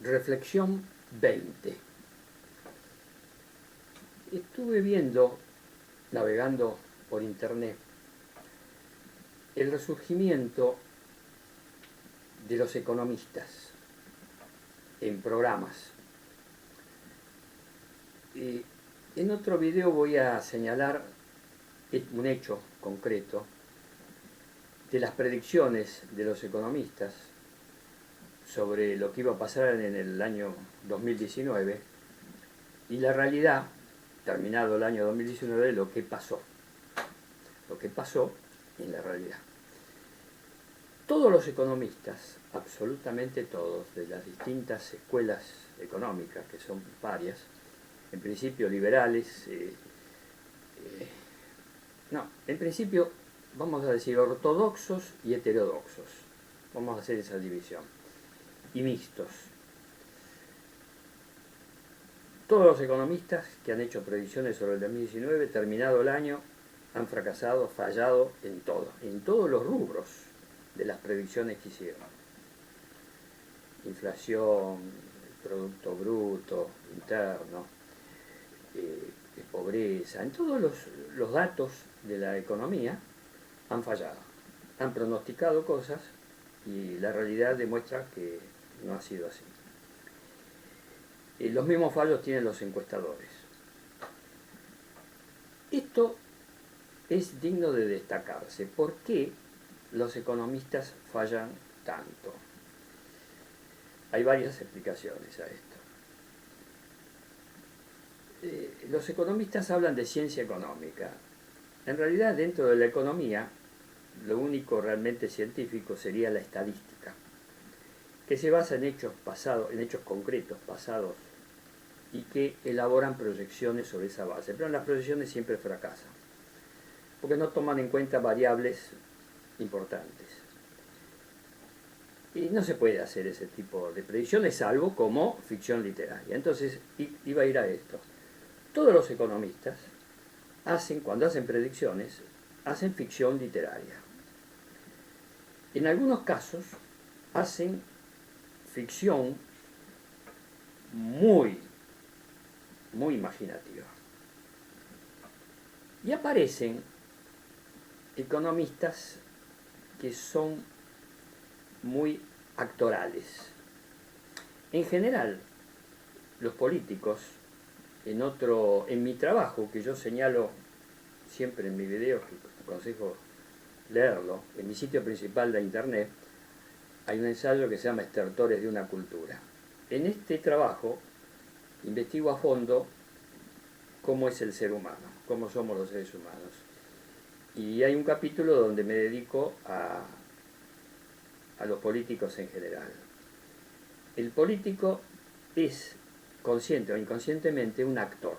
Reflexión 20. Estuve viendo, navegando por internet, el resurgimiento de los economistas en programas. Y en otro video voy a señalar un hecho concreto de las predicciones de los economistas sobre lo que iba a pasar en el año 2019 y la realidad, terminado el año 2019, lo que pasó en la realidad. Todos los economistas, absolutamente todos, de las distintas escuelas económicas, que son varias, en principio liberales, en principio vamos a decir ortodoxos y heterodoxos, vamos a hacer esa división, y mixtos. Todos los economistas que han hecho predicciones sobre el 2019, terminado el año, han fracasado, fallado en todos los rubros de las predicciones que hicieron. Inflación, Producto Bruto, interno, pobreza, en todos los datos de la economía han fallado. Han pronosticado cosas y la realidad demuestra que no ha sido así. Los mismos fallos tienen los encuestadores. Esto es digno de destacarse. ¿Por qué los economistas fallan tanto? Hay varias explicaciones a esto. Los economistas hablan de ciencia económica. En realidad, dentro de la economía, lo único realmente científico sería la estadística, que se basa en hechos pasados, en hechos concretos pasados, y que elaboran proyecciones sobre esa base. Pero las proyecciones siempre fracasan, porque no toman en cuenta variables importantes. Y no se puede hacer ese tipo de predicciones, salvo como ficción literaria. Entonces, iba a ir a esto. Todos los economistas cuando hacen predicciones, hacen ficción literaria. En algunos casos, hacen ficción muy imaginativa. Y aparecen economistas que son muy actorales. En general, los políticos, en mi trabajo, que yo señalo siempre en mis videos, que aconsejo leerlo, en mi sitio principal de internet, hay un ensayo que se llama Estertores de una cultura. En este trabajo investigo a fondo cómo es el ser humano, cómo somos los seres humanos. Y hay un capítulo donde me dedico a los políticos en general. El político es, consciente o inconscientemente, un actor.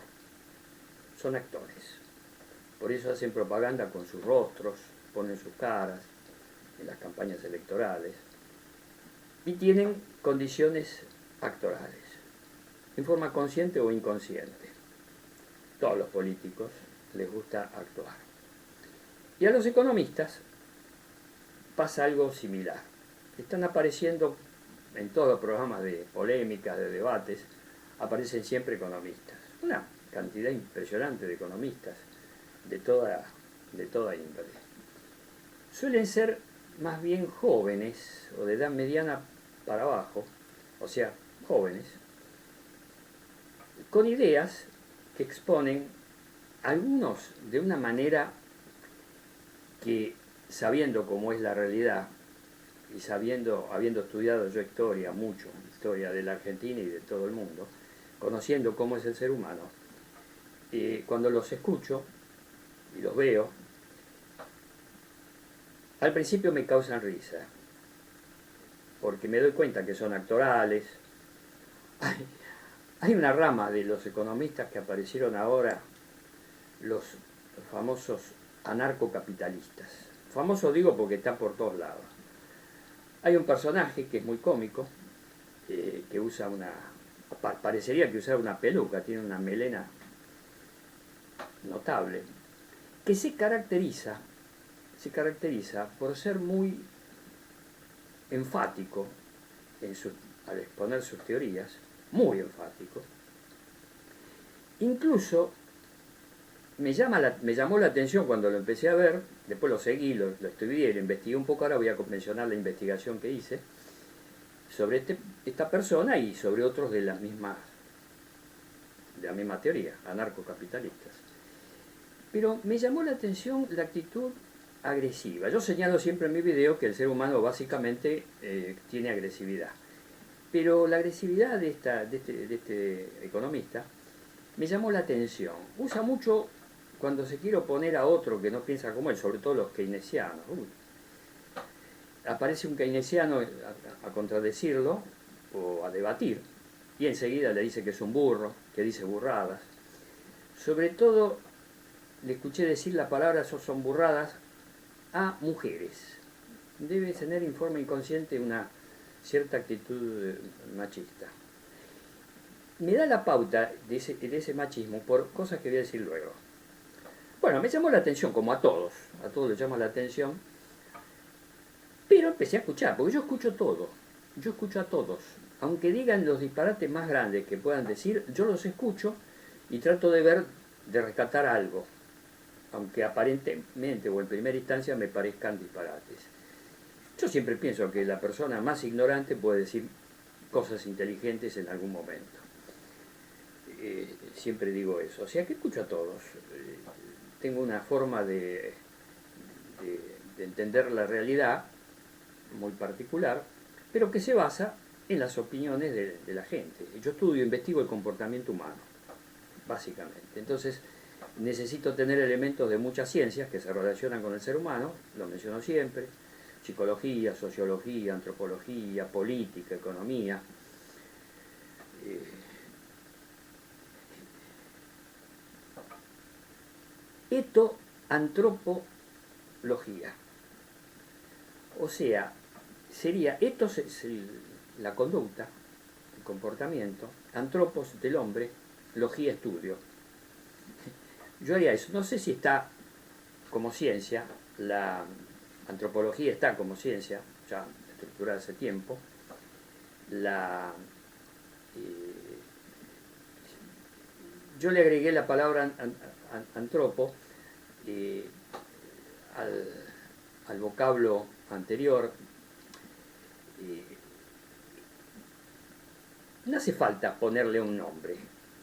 Son actores. Por eso hacen propaganda con sus rostros, ponen sus caras en las campañas electorales y tienen condiciones actorales, en forma consciente o inconsciente. Todos los políticos les gusta actuar. Y a los economistas pasa algo similar. Están apareciendo en todos los programas de polémicas, de debates, aparecen siempre economistas. Una cantidad impresionante de economistas de toda índole. Suelen ser más bien jóvenes o de edad mediana para abajo, o sea, jóvenes, con ideas que exponen algunos de una manera que, sabiendo cómo es la realidad y habiendo estudiado yo mucho historia de la Argentina y de todo el mundo, conociendo cómo es el ser humano, cuando los escucho y los veo, al principio me causan risa, porque me doy cuenta que son actorales. Hay una rama de los economistas que aparecieron ahora, los famosos anarcocapitalistas. Famoso digo porque está por todos lados. Hay un personaje que es muy cómico, que usa parecería que usara una peluca, tiene una melena notable, que se caracteriza por ser muy enfático en sus al exponer sus teorías, muy enfático. Incluso me llamó la atención cuando lo empecé a ver, después lo seguí, lo estudié, lo investigué un poco, ahora voy a mencionar la investigación que hice sobre esta persona y sobre otros de la misma teoría, anarcocapitalistas. Pero me llamó la atención la actitud agresiva. Yo señalo siempre en mi video que el ser humano básicamente tiene agresividad. Pero la agresividad de este economista me llamó la atención. Usa mucho cuando se quiere oponer a otro que no piensa como él, sobre todo los keynesianos. Aparece un keynesiano a contradecirlo o a debatir y enseguida le dice que es un burro, que dice burradas. Sobre todo le escuché decir la palabra son burradas a mujeres. Debe tener en forma inconsciente una cierta actitud machista. Me da la pauta de ese machismo por cosas que voy a decir luego. Bueno, me llamó la atención, como a todos les llama la atención, pero empecé a escuchar, porque yo escucho todo, yo escucho a todos. Aunque digan los disparates más grandes que puedan decir, yo los escucho y trato de rescatar algo, aunque aparentemente o en primera instancia me parezcan disparates. Yo siempre pienso que la persona más ignorante puede decir cosas inteligentes en algún momento. Siempre digo eso, o sea que escucho a todos. Tengo una forma de entender la realidad muy particular, pero que se basa en las opiniones de la gente. Yo estudio, investigo el comportamiento humano, básicamente. Entonces, necesito tener elementos de muchas ciencias que se relacionan con el ser humano, lo menciono siempre, psicología, sociología, antropología, política, economía. Etoantropología. O sea, sería etos es la conducta, el comportamiento, antropos del hombre, logía estudio. Yo haría eso. No sé si está como ciencia, la antropología está como ciencia, ya estructurada hace tiempo. Yo le agregué la palabra antropo al vocablo anterior. No hace falta ponerle un nombre.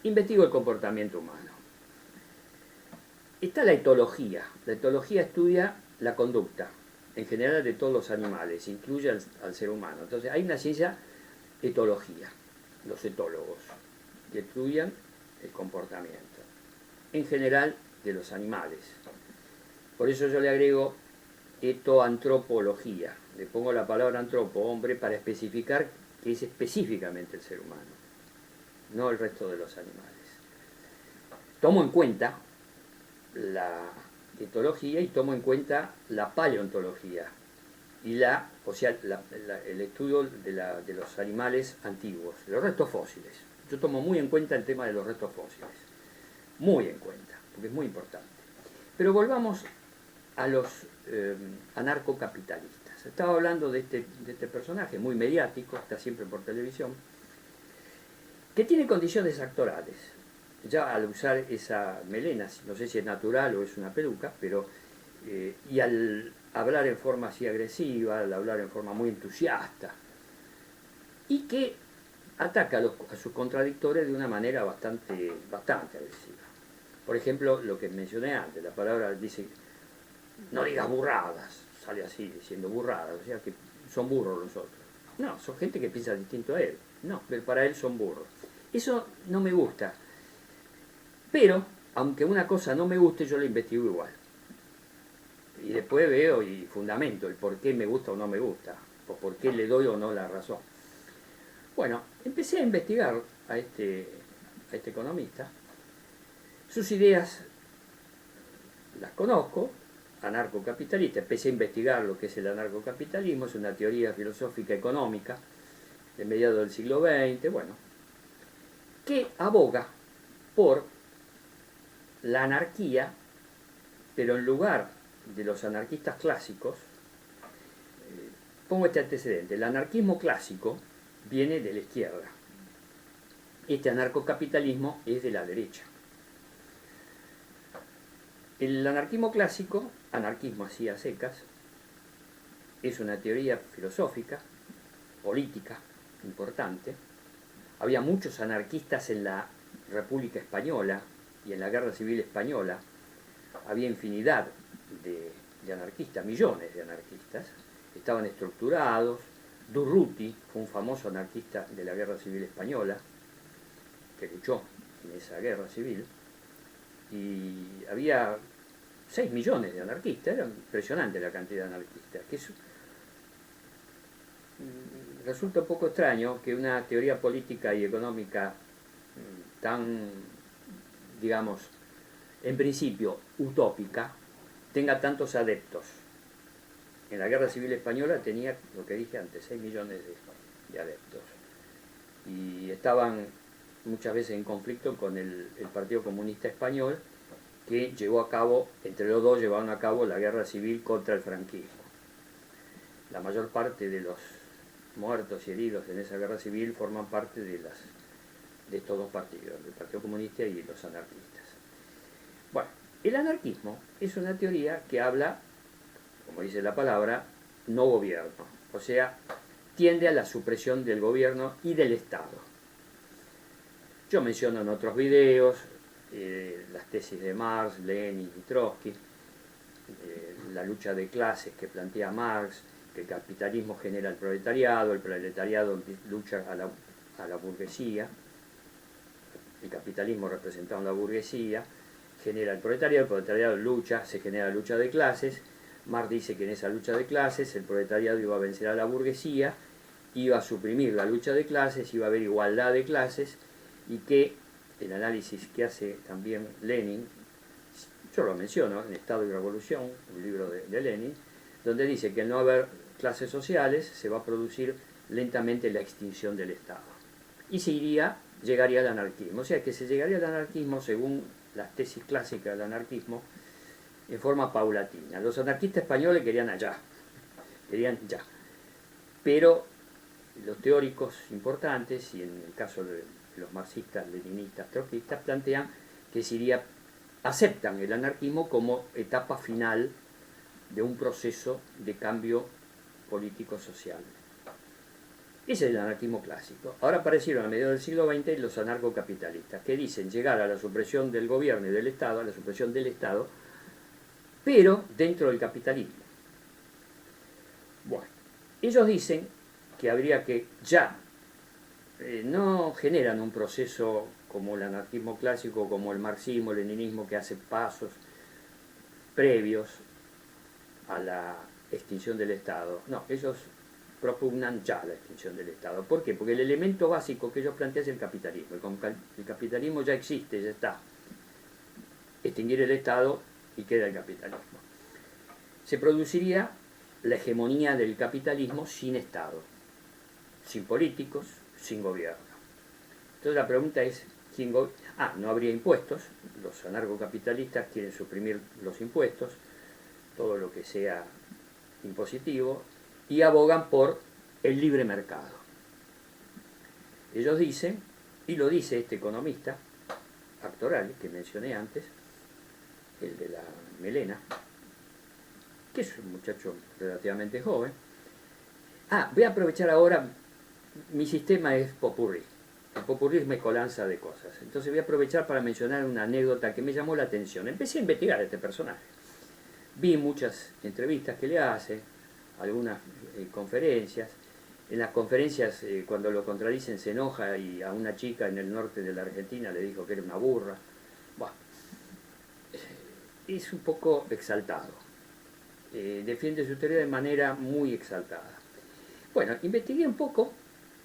Investigo el comportamiento humano. Está la etología. La etología estudia la conducta, en general de todos los animales, incluye al ser humano. Entonces hay una ciencia etología, los etólogos, que estudian el comportamiento, en general de los animales. Por eso yo le agrego etoantropología. Le pongo la palabra antropo, hombre, para especificar que es específicamente el ser humano, no el resto de los animales. Tomo en cuenta la etología y tomo en cuenta la paleontología y el estudio de los animales antiguos, los restos fósiles. Yo tomo muy en cuenta el tema de los restos fósiles, muy en cuenta, porque es muy importante. Pero volvamos a los anarcocapitalistas. Estaba hablando de este personaje muy mediático, está siempre por televisión, que tiene condiciones actorales. Ya al usar esa melena, no sé si es natural o es una peluca, pero y al hablar en forma así agresiva, al hablar en forma muy entusiasta, y que ataca a sus contradictores de una manera bastante agresiva. Por ejemplo, lo que mencioné antes, la palabra dice, no digas burradas, sale así diciendo burradas, o sea que son burros los otros. No, son gente que piensa distinto a él. No, pero para él son burros. Eso no me gusta. Pero, aunque una cosa no me guste, yo la investigo igual. Y después veo y fundamento el por qué me gusta o no me gusta, o por qué le doy o no la razón. Bueno, empecé a investigar a este economista. Sus ideas las conozco, anarcocapitalista. Empecé a investigar lo que es el anarcocapitalismo, es una teoría filosófica económica de mediados del siglo XX, bueno, que aboga por la anarquía, pero en lugar de los anarquistas clásicos, pongo este antecedente, el anarquismo clásico viene de la izquierda. Este anarcocapitalismo es de la derecha. El anarquismo clásico, anarquismo así a secas, es una teoría filosófica, política, importante. Había muchos anarquistas en la República Española y en la Guerra Civil Española. Había infinidad de anarquistas, millones de anarquistas. Estaban estructurados. Durruti fue un famoso anarquista de la Guerra Civil Española, que luchó en esa guerra civil. Y había 6 millones de anarquistas. Era impresionante la cantidad de anarquistas. Resulta un poco extraño que una teoría política y económica tan, digamos, en principio utópica, tenga tantos adeptos. En la Guerra Civil Española tenía, lo que dije antes, 6 millones de adeptos. Y estaban muchas veces en conflicto con el Partido Comunista Español, que llevó a cabo, entre los dos llevaron a cabo la guerra civil contra el franquismo. La mayor parte de los muertos y heridos en esa guerra civil forman parte de estos dos partidos, del Partido Comunista y los anarquistas. Bueno, el anarquismo es una teoría que habla, como dice la palabra, no gobierno, o sea, tiende a la supresión del gobierno y del Estado. Yo menciono en otros videos las tesis de Marx, Lenin y Trotsky, la lucha de clases que plantea Marx, que el capitalismo genera el proletariado lucha a la burguesía, el capitalismo representado en la burguesía, genera el proletariado lucha, se genera lucha de clases. Marx dice que en esa lucha de clases el proletariado iba a vencer a la burguesía, iba a suprimir la lucha de clases, iba a haber igualdad de clases, y que el análisis que hace también Lenin, yo lo menciono en Estado y Revolución, un libro de Lenin, donde dice que al no haber clases sociales se va a producir lentamente la extinción del Estado. Y llegaría al anarquismo. O sea que se llegaría al anarquismo, según las tesis clásicas del anarquismo, en forma paulatina. Los anarquistas españoles querían ya. Pero los teóricos importantes, y en el caso de los marxistas, leninistas, trotskistas, plantean que aceptan el anarquismo como etapa final de un proceso de cambio político-social. Ese es el anarquismo clásico. Ahora aparecieron a mediados del siglo XX los anarcocapitalistas, que dicen llegar a la supresión del gobierno y del Estado, a la supresión del Estado, pero dentro del capitalismo. Bueno, ellos dicen que habría que no generan un proceso como el anarquismo clásico, como el marxismo, el leninismo, que hace pasos previos a la extinción del Estado. No, ellos propugnan ya la extinción del Estado. ¿Por qué? Porque el elemento básico que ellos plantean es el capitalismo. El capitalismo ya existe, ya está. Extinguir el Estado y queda el capitalismo. Se produciría la hegemonía del capitalismo sin Estado, sin políticos, sin gobierno. Entonces la pregunta es, ¿quién gobierna? No habría impuestos. Los anarcocapitalistas quieren suprimir los impuestos, todo lo que sea impositivo, y abogan por el libre mercado. Ellos dicen, y lo dice este economista, Actoral, que mencioné antes, el de la melena, que es un muchacho relativamente joven. Voy a aprovechar ahora, mi sistema es popurrí. El popurrí es mezcolanza de cosas. Entonces voy a aprovechar para mencionar una anécdota que me llamó la atención. Empecé a investigar a este personaje. Vi muchas entrevistas que le hace, algunas conferencias. En las conferencias, cuando lo contradicen, se enoja, y a una chica en el norte de la Argentina le dijo que era una burra. Bueno, es un poco exaltado. Defiende su teoría de manera muy exaltada. Bueno, investigué un poco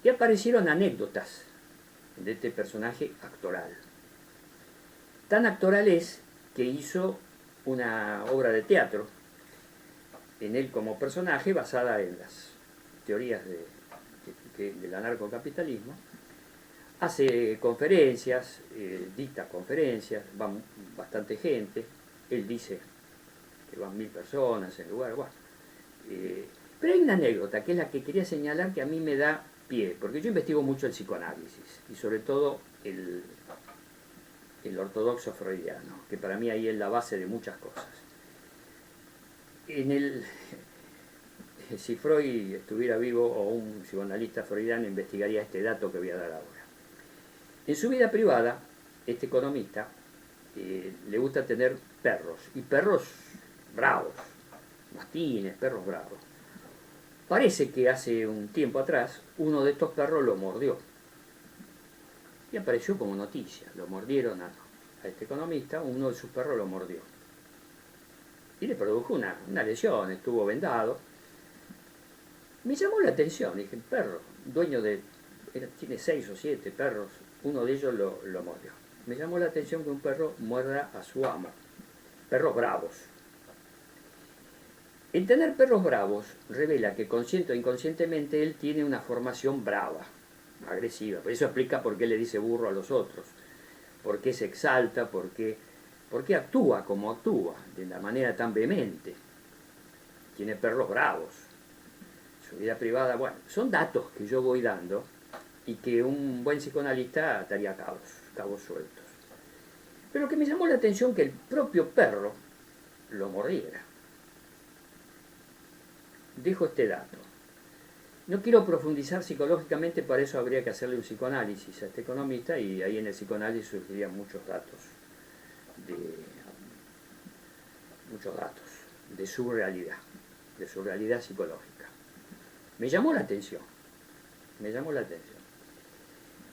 y aparecieron anécdotas de este personaje actoral. Tan actoral es que hizo una obra de teatro en él como personaje, basada en las teorías del anarcocapitalismo. Hace conferencias, dicta conferencias, van bastante gente. Él dice que van 1000 personas en lugar. Bueno, pero hay una anécdota que es la que quería señalar, que a mí me da pie, porque yo investigo mucho el psicoanálisis y sobre todo el ortodoxo freudiano, que para mí ahí es la base de muchas cosas. Si Freud estuviera vivo o un psicoanalista freudiano investigaría este dato que voy a dar ahora. En su vida privada, este economista le gusta tener perros, y perros bravos, mastines, perros bravos. Parece que hace un tiempo atrás uno de estos perros lo mordió. Y apareció como noticia. Lo mordieron a este economista, uno de sus perros lo mordió. Y le produjo una lesión, estuvo vendado. Me llamó la atención, dije, el perro, dueño tiene 6 o 7 perros, uno de ellos lo mordió. Me llamó la atención que un perro muerda a su amo. Perros bravos. El tener perros bravos revela que consciente o inconscientemente él tiene una formación brava, agresiva. Por eso explica por qué le dice burro a los otros, por qué se exalta, por qué actúa como actúa, de la manera tan vehemente. Tiene perros bravos. Su vida privada, bueno, son datos que yo voy dando y que un buen psicoanalista ataría cabos sueltos. Pero que me llamó la atención que el propio perro lo mordiera. Dejo este dato. No quiero profundizar psicológicamente, para eso habría que hacerle un psicoanálisis a este economista, y ahí en el psicoanálisis surgirían muchos datos de su realidad psicológica. Me llamó la atención.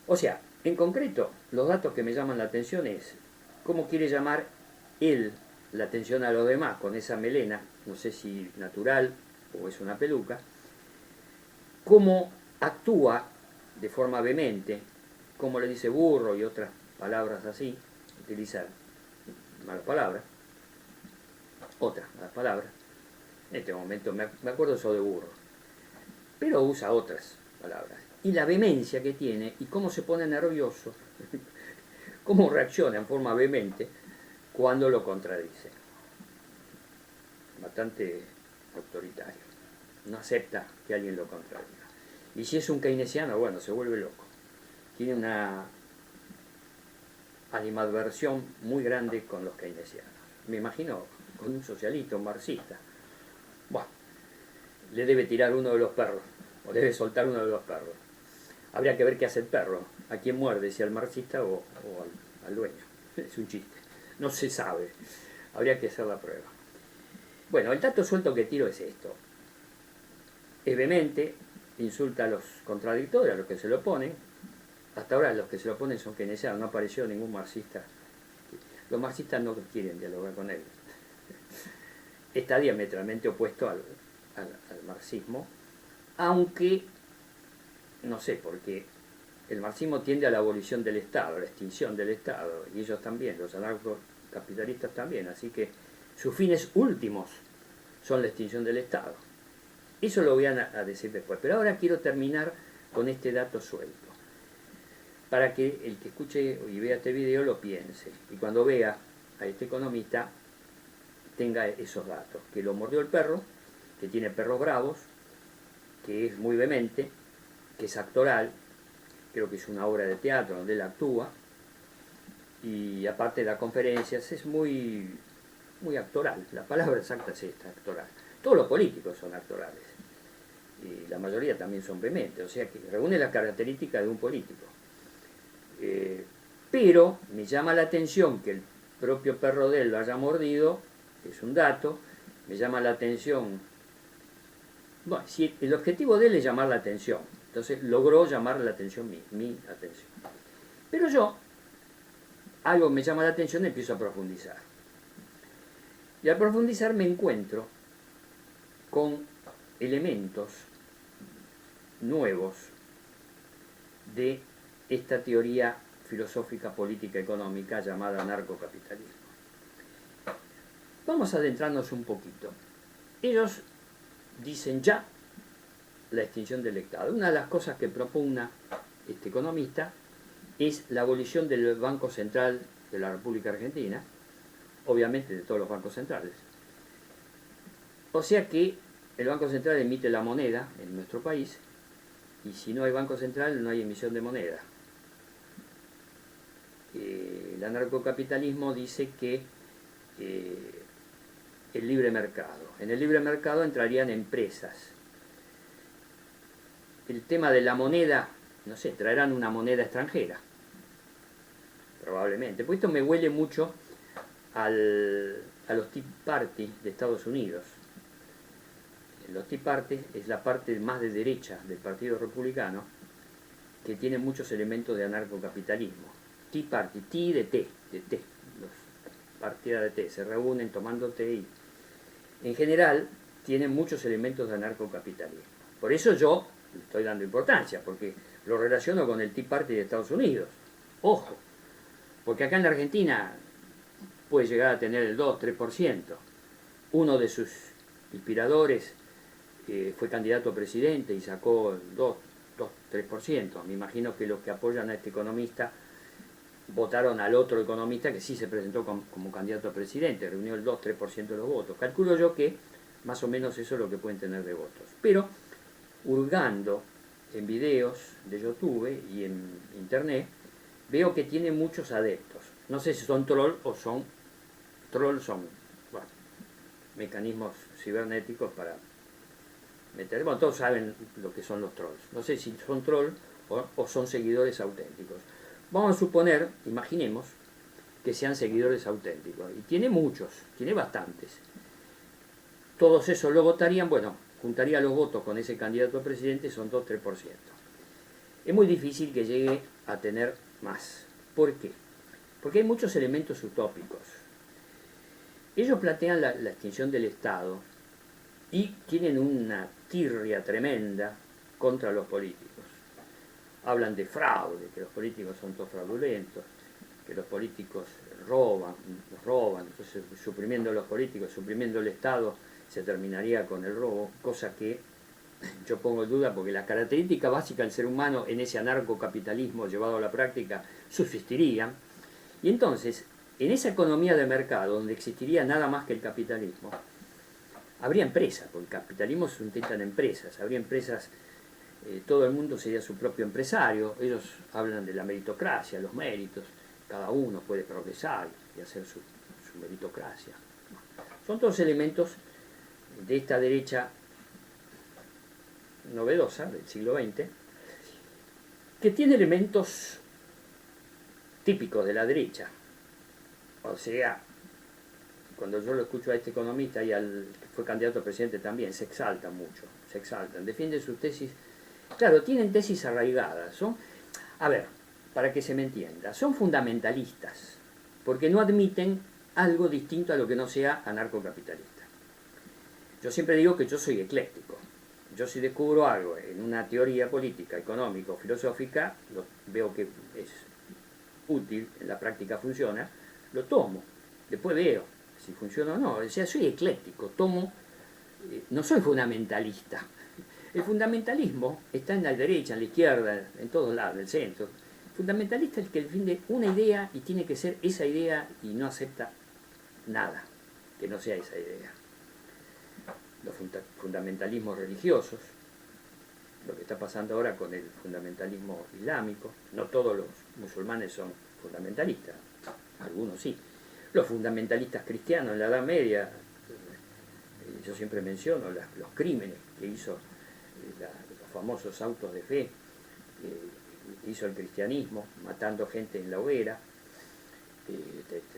O sea, en concreto, los datos que me llaman la atención es cómo quiere llamar él la atención a los demás con esa melena, no sé si natural o es una peluca, cómo actúa de forma vehemente, cómo le dice burro y otras palabras así, utiliza malas palabras, en este momento me acuerdo eso de burro, pero usa otras palabras, y la vehemencia que tiene y cómo se pone nervioso, cómo reacciona en forma vehemente cuando lo contradice. Bastante autoritario, no acepta que alguien lo contradiga. Y si es un keynesiano, bueno, se vuelve loco. Tiene una animadversión muy grande con los keynesianos. Me imagino con un socialista, un marxista. Bueno, le debe tirar uno de los perros, o debe soltar uno de los perros. Habría que ver qué hace el perro, a quién muerde, si al marxista o al dueño. Es un chiste, no se sabe. Habría que hacer la prueba. Bueno, el dato suelto que tiro es esto. Es vehemente, insulta a los contradictorios, a los que se lo oponen. Hasta ahora los que se lo oponen son keynesianos, no apareció ningún marxista. Los marxistas no quieren dialogar con él. Está diametralmente opuesto al marxismo, aunque, no sé, porque el marxismo tiende a la abolición del Estado, a la extinción del Estado, y ellos también, los anarcocapitalistas también, así que sus fines últimos son la extinción del Estado. Eso lo voy a decir después, pero ahora quiero terminar con este dato suelto, para que el que escuche y vea este video lo piense, y cuando vea a este economista tenga esos datos, que lo mordió el perro, que tiene perros bravos, que es muy vehemente, que es actoral, creo que es una obra de teatro donde él actúa, y aparte da conferencias, es muy actoral, la palabra exacta es esta, actoral. Todos los políticos son actorales, y la mayoría también son vehementes, o sea que reúne las características de un político. Pero me llama la atención que el propio perro de él lo haya mordido, que es un dato, me llama la atención. Bueno, si el objetivo de él es llamar la atención, entonces logró llamar la atención, mi atención. Pero yo, algo me llama la atención y empiezo a profundizar. Y al profundizar me encuentro con elementos nuevos de esta teoría filosófica, política, económica llamada anarcocapitalismo. Vamos a adentrarnos un poquito. Ellos dicen ya la extinción del Estado. Una de las cosas que propugna este economista es la abolición del Banco Central de la República Argentina, obviamente de todos los bancos centrales. O sea que el Banco Central emite la moneda en nuestro país y si no hay Banco Central no hay emisión de moneda. El anarcocapitalismo dice que el libre mercado. En el libre mercado entrarían empresas. El tema de la moneda, no sé, traerán una moneda extranjera, probablemente. Pues esto me huele mucho a los Tea Party de Estados Unidos. Los Tea Party es la parte más de derecha del Partido Republicano, que tiene muchos elementos de anarcocapitalismo. Tea Party, tea de té, los partidas de té, se reúnen tomando té y en general tienen muchos elementos de anarcocapitalismo. Por eso yo le estoy dando importancia, porque lo relaciono con el Tea Party de Estados Unidos. Ojo, porque acá en la Argentina puede llegar a tener el 2-3%. Uno de sus inspiradores fue candidato a presidente y sacó el 2-3%. Me imagino que los que apoyan a este economista votaron al otro economista que sí se presentó como candidato a presidente, reunió el 2-3% de los votos. Calculo yo que más o menos eso es lo que pueden tener de votos. Pero hurgando en videos de YouTube y en internet, veo que tiene muchos adeptos. No sé si son trolls o son bueno, mecanismos cibernéticos para meter. Bueno, todos saben lo que son los trolls. No sé si son trolls o son seguidores auténticos. Vamos a suponer, imaginemos, que sean seguidores auténticos. Y tiene muchos, tiene bastantes. Todos esos lo votarían, bueno, juntaría los votos con ese candidato a presidente, son 2-3%. Es muy difícil que llegue a tener más. ¿Por qué? Porque hay muchos elementos utópicos. Ellos plantean la extinción del Estado y tienen una tirria tremenda contra los políticos. Hablan de fraude, que los políticos son todos fraudulentos, que los políticos roban, entonces suprimiendo a los políticos, suprimiendo el Estado, se terminaría con el robo, cosa que yo pongo en duda porque la característica básica del ser humano en ese anarcocapitalismo llevado a la práctica subsistiría. Y entonces, en esa economía de mercado, donde existiría nada más que el capitalismo, habría empresas, porque el capitalismo se sustenta en empresas, habría empresas, todo el mundo sería su propio empresario, ellos hablan de la meritocracia, los méritos, cada uno puede progresar y hacer su meritocracia. Son todos elementos de esta derecha novedosa del siglo XX, que tiene elementos típicos de la derecha. O sea, cuando yo lo escucho a este economista y al que fue candidato a presidente también, se exaltan mucho, se exaltan, defienden sus tesis. Claro, tienen tesis arraigadas, a ver, para que se me entienda, son fundamentalistas, porque no admiten algo distinto a lo que no sea anarcocapitalista. Yo siempre digo que yo soy ecléctico. Yo si descubro algo en una teoría política, económica o filosófica, veo que es útil, en la práctica funciona, lo tomo. Después veo si funciona o no. O sea, soy ecléctico, no soy fundamentalista. El fundamentalismo está en la derecha, en la izquierda, en todos lados, en el centro. El fundamentalista es el que defiende una idea y tiene que ser esa idea y no acepta nada que no sea esa idea. Los fundamentalismos religiosos, lo que está pasando ahora con el fundamentalismo islámico, no todos los musulmanes son fundamentalistas, algunos sí. Los fundamentalistas cristianos en la Edad Media, yo siempre menciono los crímenes que hizo, los famosos autos de fe, que hizo el cristianismo, matando gente en la hoguera,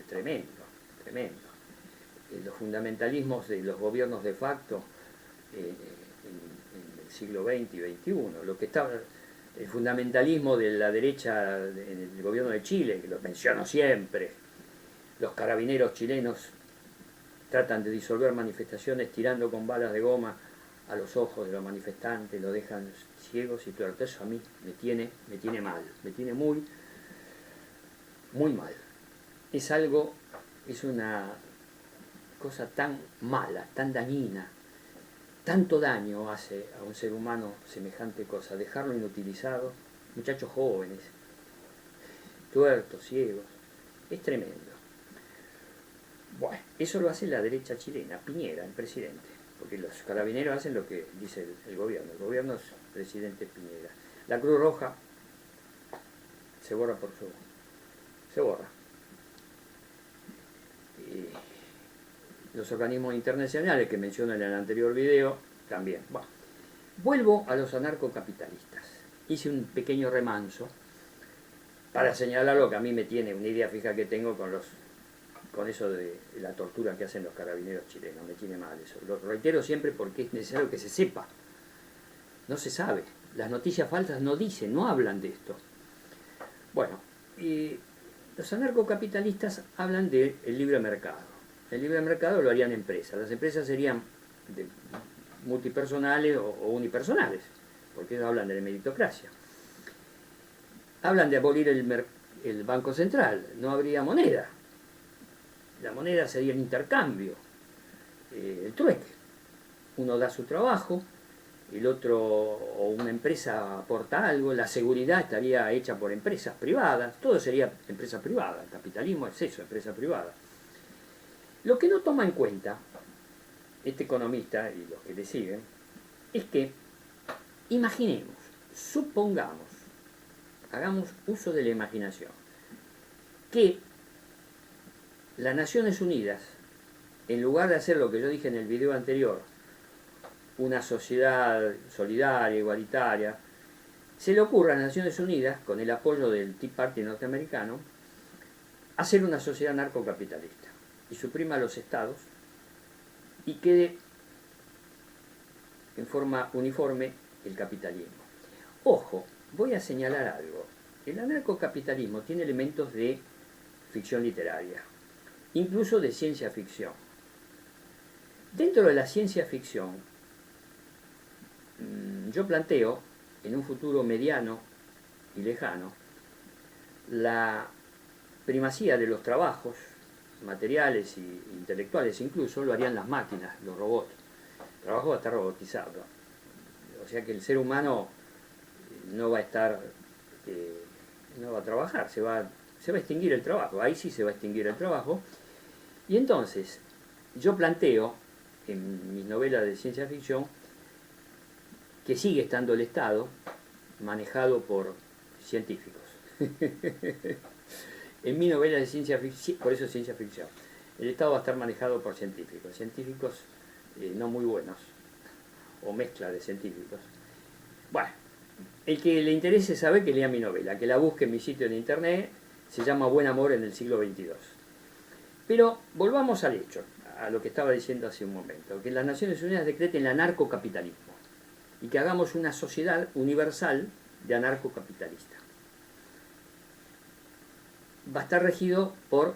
tremendo, tremendo. Los fundamentalismos de los gobiernos de facto en el siglo XX y XXI, lo que estaba, el fundamentalismo de la derecha en el gobierno de Chile, que lo menciono siempre, los carabineros chilenos tratan de disolver manifestaciones tirando con balas de goma a los ojos de los manifestantes, lo dejan ciegos y tuertos. Eso a mí me tiene mal, me tiene muy, muy mal. Es una cosa tan mala, tan dañina, tanto daño hace a un ser humano semejante cosa, dejarlo inutilizado, muchachos jóvenes, tuertos, ciegos, es tremendo. Bueno, eso lo hace la derecha chilena, Piñera, el presidente, porque los carabineros hacen lo que dice el gobierno. El gobierno es presidente Piñera. La Cruz Roja se borra por su... se borra. Y los organismos internacionales que mencioné en el anterior video también. Bueno, vuelvo a los anarcocapitalistas. Hice un pequeño remanso para señalar lo que a mí me tiene, una idea fija que tengo con eso de la tortura que hacen los carabineros chilenos. Me tiene mal eso. Lo reitero siempre porque es necesario que se sepa. No se sabe. Las noticias falsas no dicen, no hablan de esto. Bueno, y los anarcocapitalistas hablan del libre mercado. El libre mercado lo harían empresas. Las empresas serían multipersonales o unipersonales, porque ellos hablan de la meritocracia. Hablan de abolir el Banco Central, no habría moneda. La moneda sería el intercambio, el trueque. Uno da su trabajo, el otro o una empresa aporta algo, la seguridad estaría hecha por empresas privadas, todo sería empresa privada, el capitalismo es eso, empresa privada. Lo que no toma en cuenta este economista y los que le siguen es que imaginemos, supongamos, hagamos uso de la imaginación, que las Naciones Unidas, en lugar de hacer lo que yo dije en el video anterior, una sociedad solidaria, igualitaria, se le ocurre a las Naciones Unidas, con el apoyo del Tea Party norteamericano, hacer una sociedad narcocapitalista y suprima a los estados y quede en forma uniforme el capitalismo. Ojo, voy a señalar algo. El anarcocapitalismo tiene elementos de ficción literaria, incluso de ciencia ficción. Dentro de la ciencia ficción, yo planteo, en un futuro mediano y lejano, la primacía de los trabajos materiales e intelectuales incluso, lo harían las máquinas, los robots. El trabajo va a estar robotizado. O sea que el ser humano no va a estar, no va a trabajar, se va a extinguir el trabajo. Ahí sí se va a extinguir el trabajo. Y entonces, yo planteo, en mis novelas de ciencia ficción, que sigue estando el Estado manejado por científicos. En mi novela de ciencia ficción, por eso es ciencia ficción, el Estado va a estar manejado por científicos, no muy buenos, o mezcla de científicos. Bueno, el que le interese sabe que lea mi novela, que la busque en mi sitio en internet, se llama Buen Amor en el siglo XXII. Pero volvamos al hecho, a lo que estaba diciendo hace un momento, que las Naciones Unidas decreten el anarcocapitalismo y que hagamos una sociedad universal de anarcocapitalistas. Va a estar regido por,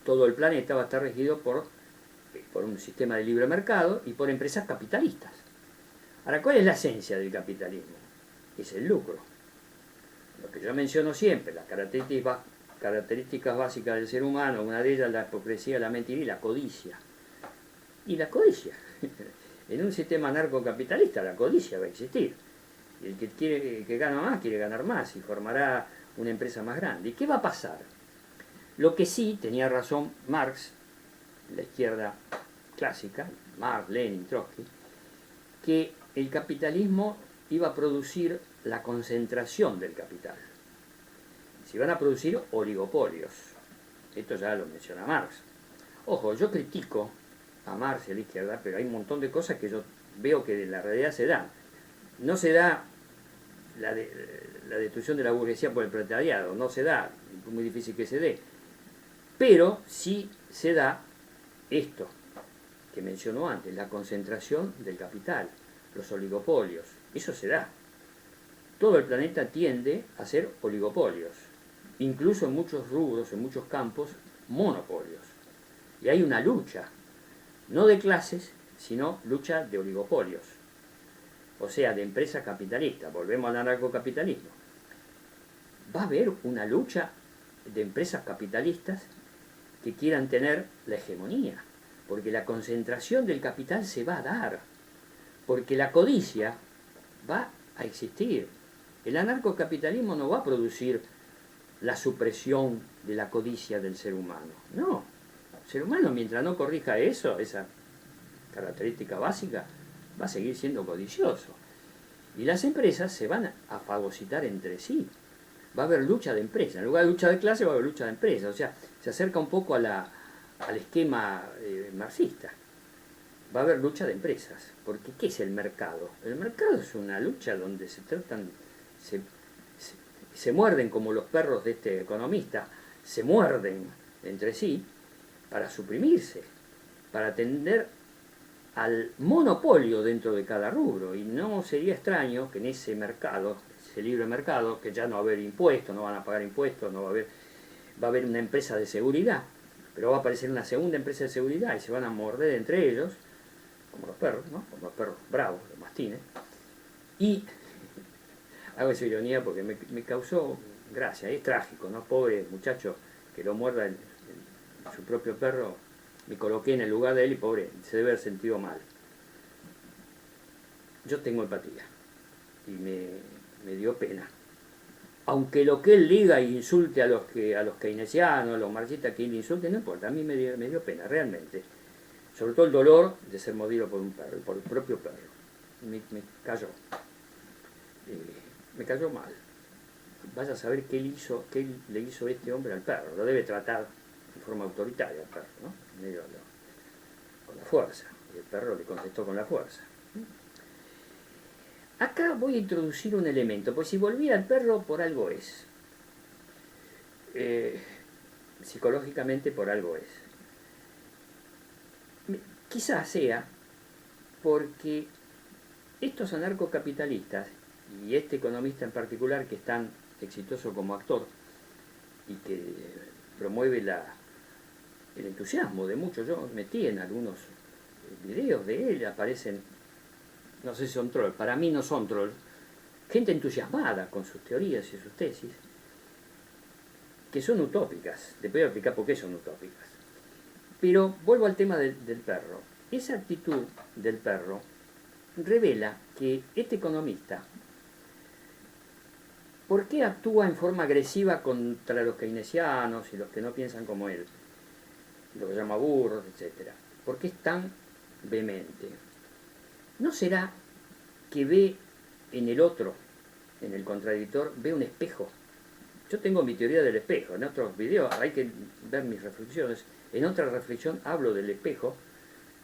todo el planeta va a estar regido por un sistema de libre mercado y por empresas capitalistas. Ahora, ¿cuál es la esencia del capitalismo? Es el lucro. Lo que yo menciono siempre, las características básicas del ser humano, una de ellas la hipocresía, la mentira y la codicia. Y la codicia. En un sistema anarcocapitalista la codicia va a existir. Y el que gana más quiere ganar más y formará una empresa más grande. ¿Y qué va a pasar? Lo que sí tenía razón Marx, la izquierda clásica, Marx, Lenin, Trotsky, que el capitalismo iba a producir la concentración del capital. Se iban a producir oligopolios. Esto ya lo menciona Marx. Ojo, yo critico a Marx y a la izquierda, pero hay un montón de cosas que yo veo que en la realidad se dan. No se da la destrucción de la burguesía por el proletariado, no se da, es muy difícil que se dé. Pero sí se da esto que mencionó antes, la concentración del capital, los oligopolios, eso se da. Todo el planeta tiende a ser oligopolios, incluso en muchos rubros, en muchos campos, monopolios. Y hay una lucha, no de clases, sino lucha de oligopolios. O sea, de empresas capitalistas, volvemos al anarcocapitalismo. Va a haber una lucha de empresas capitalistas que quieran tener la hegemonía, porque la concentración del capital se va a dar, porque la codicia va a existir. El anarcocapitalismo no va a producir la supresión de la codicia del ser humano, no. El ser humano, mientras no corrija eso, característica básica, va a seguir siendo codicioso. Y las empresas se van a fagocitar entre sí. Va a haber lucha de empresas. En lugar de lucha de clase va a haber lucha de empresas. O sea, se acerca un poco al esquema marxista. Va a haber lucha de empresas. Porque ¿qué es el mercado? El mercado es una lucha donde se muerden como los perros de este economista, se muerden entre sí para suprimirse, para atender al monopolio dentro de cada rubro. Y no sería extraño que en ese mercado, ese libre mercado, que ya no va a haber impuestos, no van a pagar impuestos, no va a haber una empresa de seguridad, pero va a aparecer una segunda empresa de seguridad y se van a morder entre ellos, como los perros, ¿no? Como los perros bravos, los mastines. Y hago esa ironía porque me causó gracia, es trágico, ¿no? Pobre muchacho que lo muerda su propio perro, me coloqué en el lugar de él y pobre, se debe haber sentido mal. Yo tengo empatía y me dio pena. Aunque lo que él diga y insulte a los keynesianos, a los marxistas que él insulte, no importa, a mí me dio pena, realmente. Sobre todo el dolor de ser mordido por un perro, por el propio perro. Me cayó. Me cayó mal. Vaya a saber qué le hizo este hombre al perro. Lo debe tratar de forma autoritaria al perro, ¿no? Medio con la fuerza. Y el perro le contestó con la fuerza. Acá voy a introducir un elemento, pues si volviera al perro, por algo es. Psicológicamente, por algo es. Quizás sea porque estos anarcocapitalistas, y este economista en particular, que es tan exitoso como actor, y que promueve el entusiasmo de muchos, yo metí en algunos videos de él, aparecen, no sé si son trolls, para mí no son trolls, gente entusiasmada con sus teorías y sus tesis, que son utópicas. Te voy a explicar por qué son utópicas. Pero vuelvo al tema del perro. Esa actitud del perro revela que este economista, ¿por qué actúa en forma agresiva contra los keynesianos y los que no piensan como él? Lo que llama burros, etc. ¿Por qué es tan vehemente? ¿No será que ve en el otro, en el contradictor, ve un espejo? Yo tengo mi teoría del espejo. En otros videos hay que ver mis reflexiones. En otra reflexión hablo del espejo,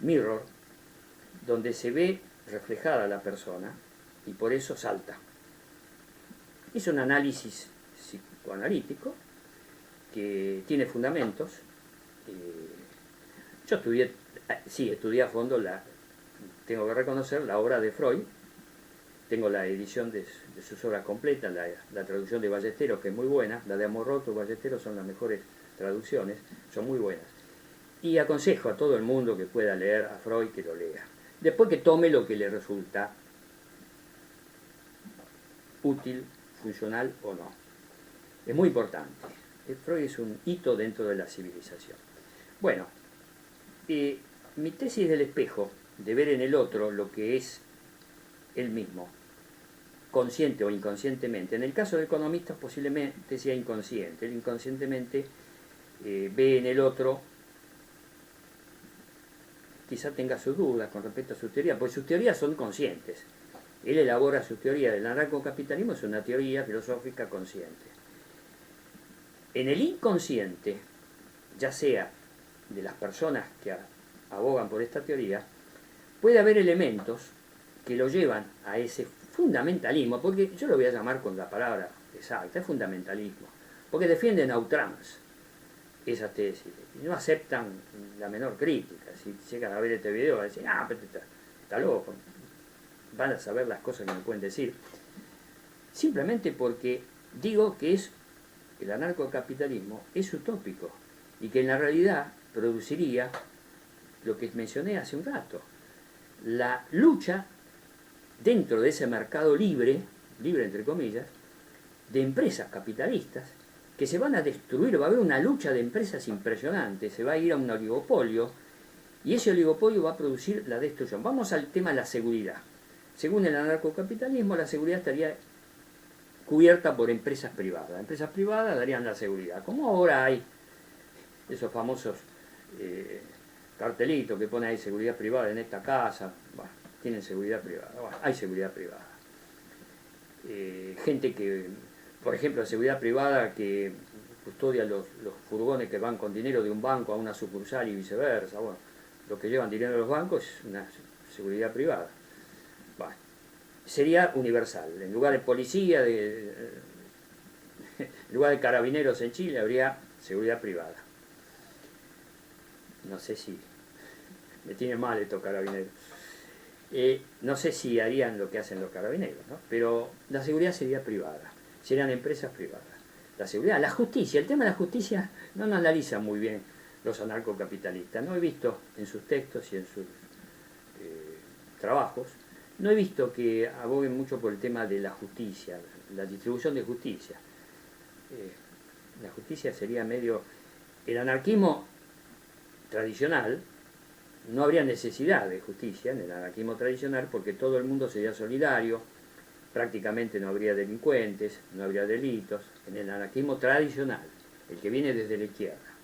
mirror, donde se ve reflejada la persona y por eso salta. Es un análisis psicoanalítico que tiene fundamentos. Yo estudié a fondo, tengo que reconocer, la obra de Freud. Tengo la edición de sus obras completas, la traducción de Ballesteros, que es muy buena, la de Amorroto y Ballesteros son las mejores traducciones, son muy buenas. Y aconsejo a todo el mundo que pueda leer a Freud que lo lea. Después que tome lo que le resulta útil, funcional o no. Es muy importante. Freud es un hito dentro de la civilización. Bueno, mi tesis del espejo, de ver en el otro lo que es él mismo, consciente o inconscientemente. En el caso del economista posiblemente sea inconsciente. Él inconscientemente ve en el otro, quizá tenga sus dudas con respecto a sus teorías, porque sus teorías son conscientes. Él elabora su teoría del anarcocapitalismo, es una teoría filosófica consciente. En el inconsciente, ya sea de las personas que abogan por esta teoría, puede haber elementos que lo llevan a ese fundamentalismo, porque yo lo voy a llamar con la palabra exacta, es fundamentalismo, porque defienden a ultranza esa tesis, y no aceptan la menor crítica. Si llegan a ver este video, van a decir, pero está loco, van a saber las cosas que me pueden decir, simplemente porque digo que el anarcocapitalismo es utópico, y que en la realidad produciría lo que mencioné hace un rato, la lucha dentro de ese mercado libre entre comillas, de empresas capitalistas que se van a destruir. Va a haber una lucha de empresas impresionante, se va a ir a un oligopolio y ese oligopolio va a producir la destrucción. Vamos al tema de la seguridad. Según el anarcocapitalismo, la seguridad estaría cubierta por empresas privadas. Las empresas privadas darían la seguridad, como ahora hay esos famosos cartelito que pone ahí seguridad privada en esta casa. Bueno, tienen seguridad privada. Bueno, hay seguridad privada. Gente que, por ejemplo, seguridad privada que custodia los furgones que van con dinero de un banco a una sucursal y viceversa. Bueno, los que llevan dinero a los bancos es una seguridad privada. Bueno, sería universal. En lugar de policía, en lugar de carabineros en Chile, habría seguridad privada. No sé si me tiene mal estos carabineros. No sé si harían lo que hacen los carabineros, ¿no? Pero la seguridad sería privada, serían empresas privadas. La seguridad, la justicia, el tema de la justicia no lo analizan muy bien los anarcocapitalistas. No he visto en sus textos y en sus trabajos, no he visto que aboguen mucho por el tema de la justicia, la distribución de justicia. La justicia sería medio... El anarquismo tradicional, no habría necesidad de justicia en el anarquismo tradicional porque todo el mundo sería solidario, prácticamente no habría delincuentes, no habría delitos, en el anarquismo tradicional, el que viene desde la izquierda.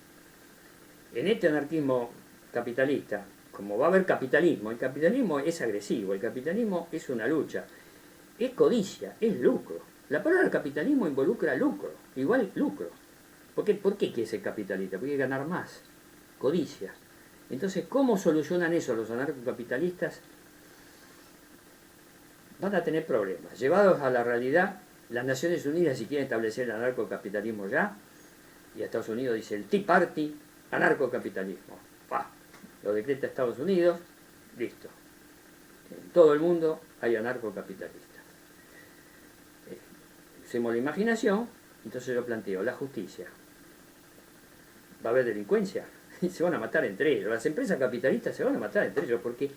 En este anarquismo capitalista, como va a haber capitalismo, el capitalismo es agresivo, el capitalismo es una lucha, es codicia, es lucro. La palabra capitalismo involucra lucro, igual lucro. ¿Por qué quiere ser capitalista? Porque hay que ganar más, codicia. Entonces, ¿cómo solucionan eso los anarcocapitalistas? Van a tener problemas. Llevados a la realidad, las Naciones Unidas, si quieren establecer el anarcocapitalismo ya, y Estados Unidos dice el Tea Party, anarcocapitalismo. ¡Pah! Lo decreta Estados Unidos, listo. En todo el mundo hay anarcocapitalistas. Usemos la imaginación, entonces yo planteo la justicia. ¿Va a haber delincuencia? Se van a matar entre ellos. Las empresas capitalistas se van a matar entre ellos porque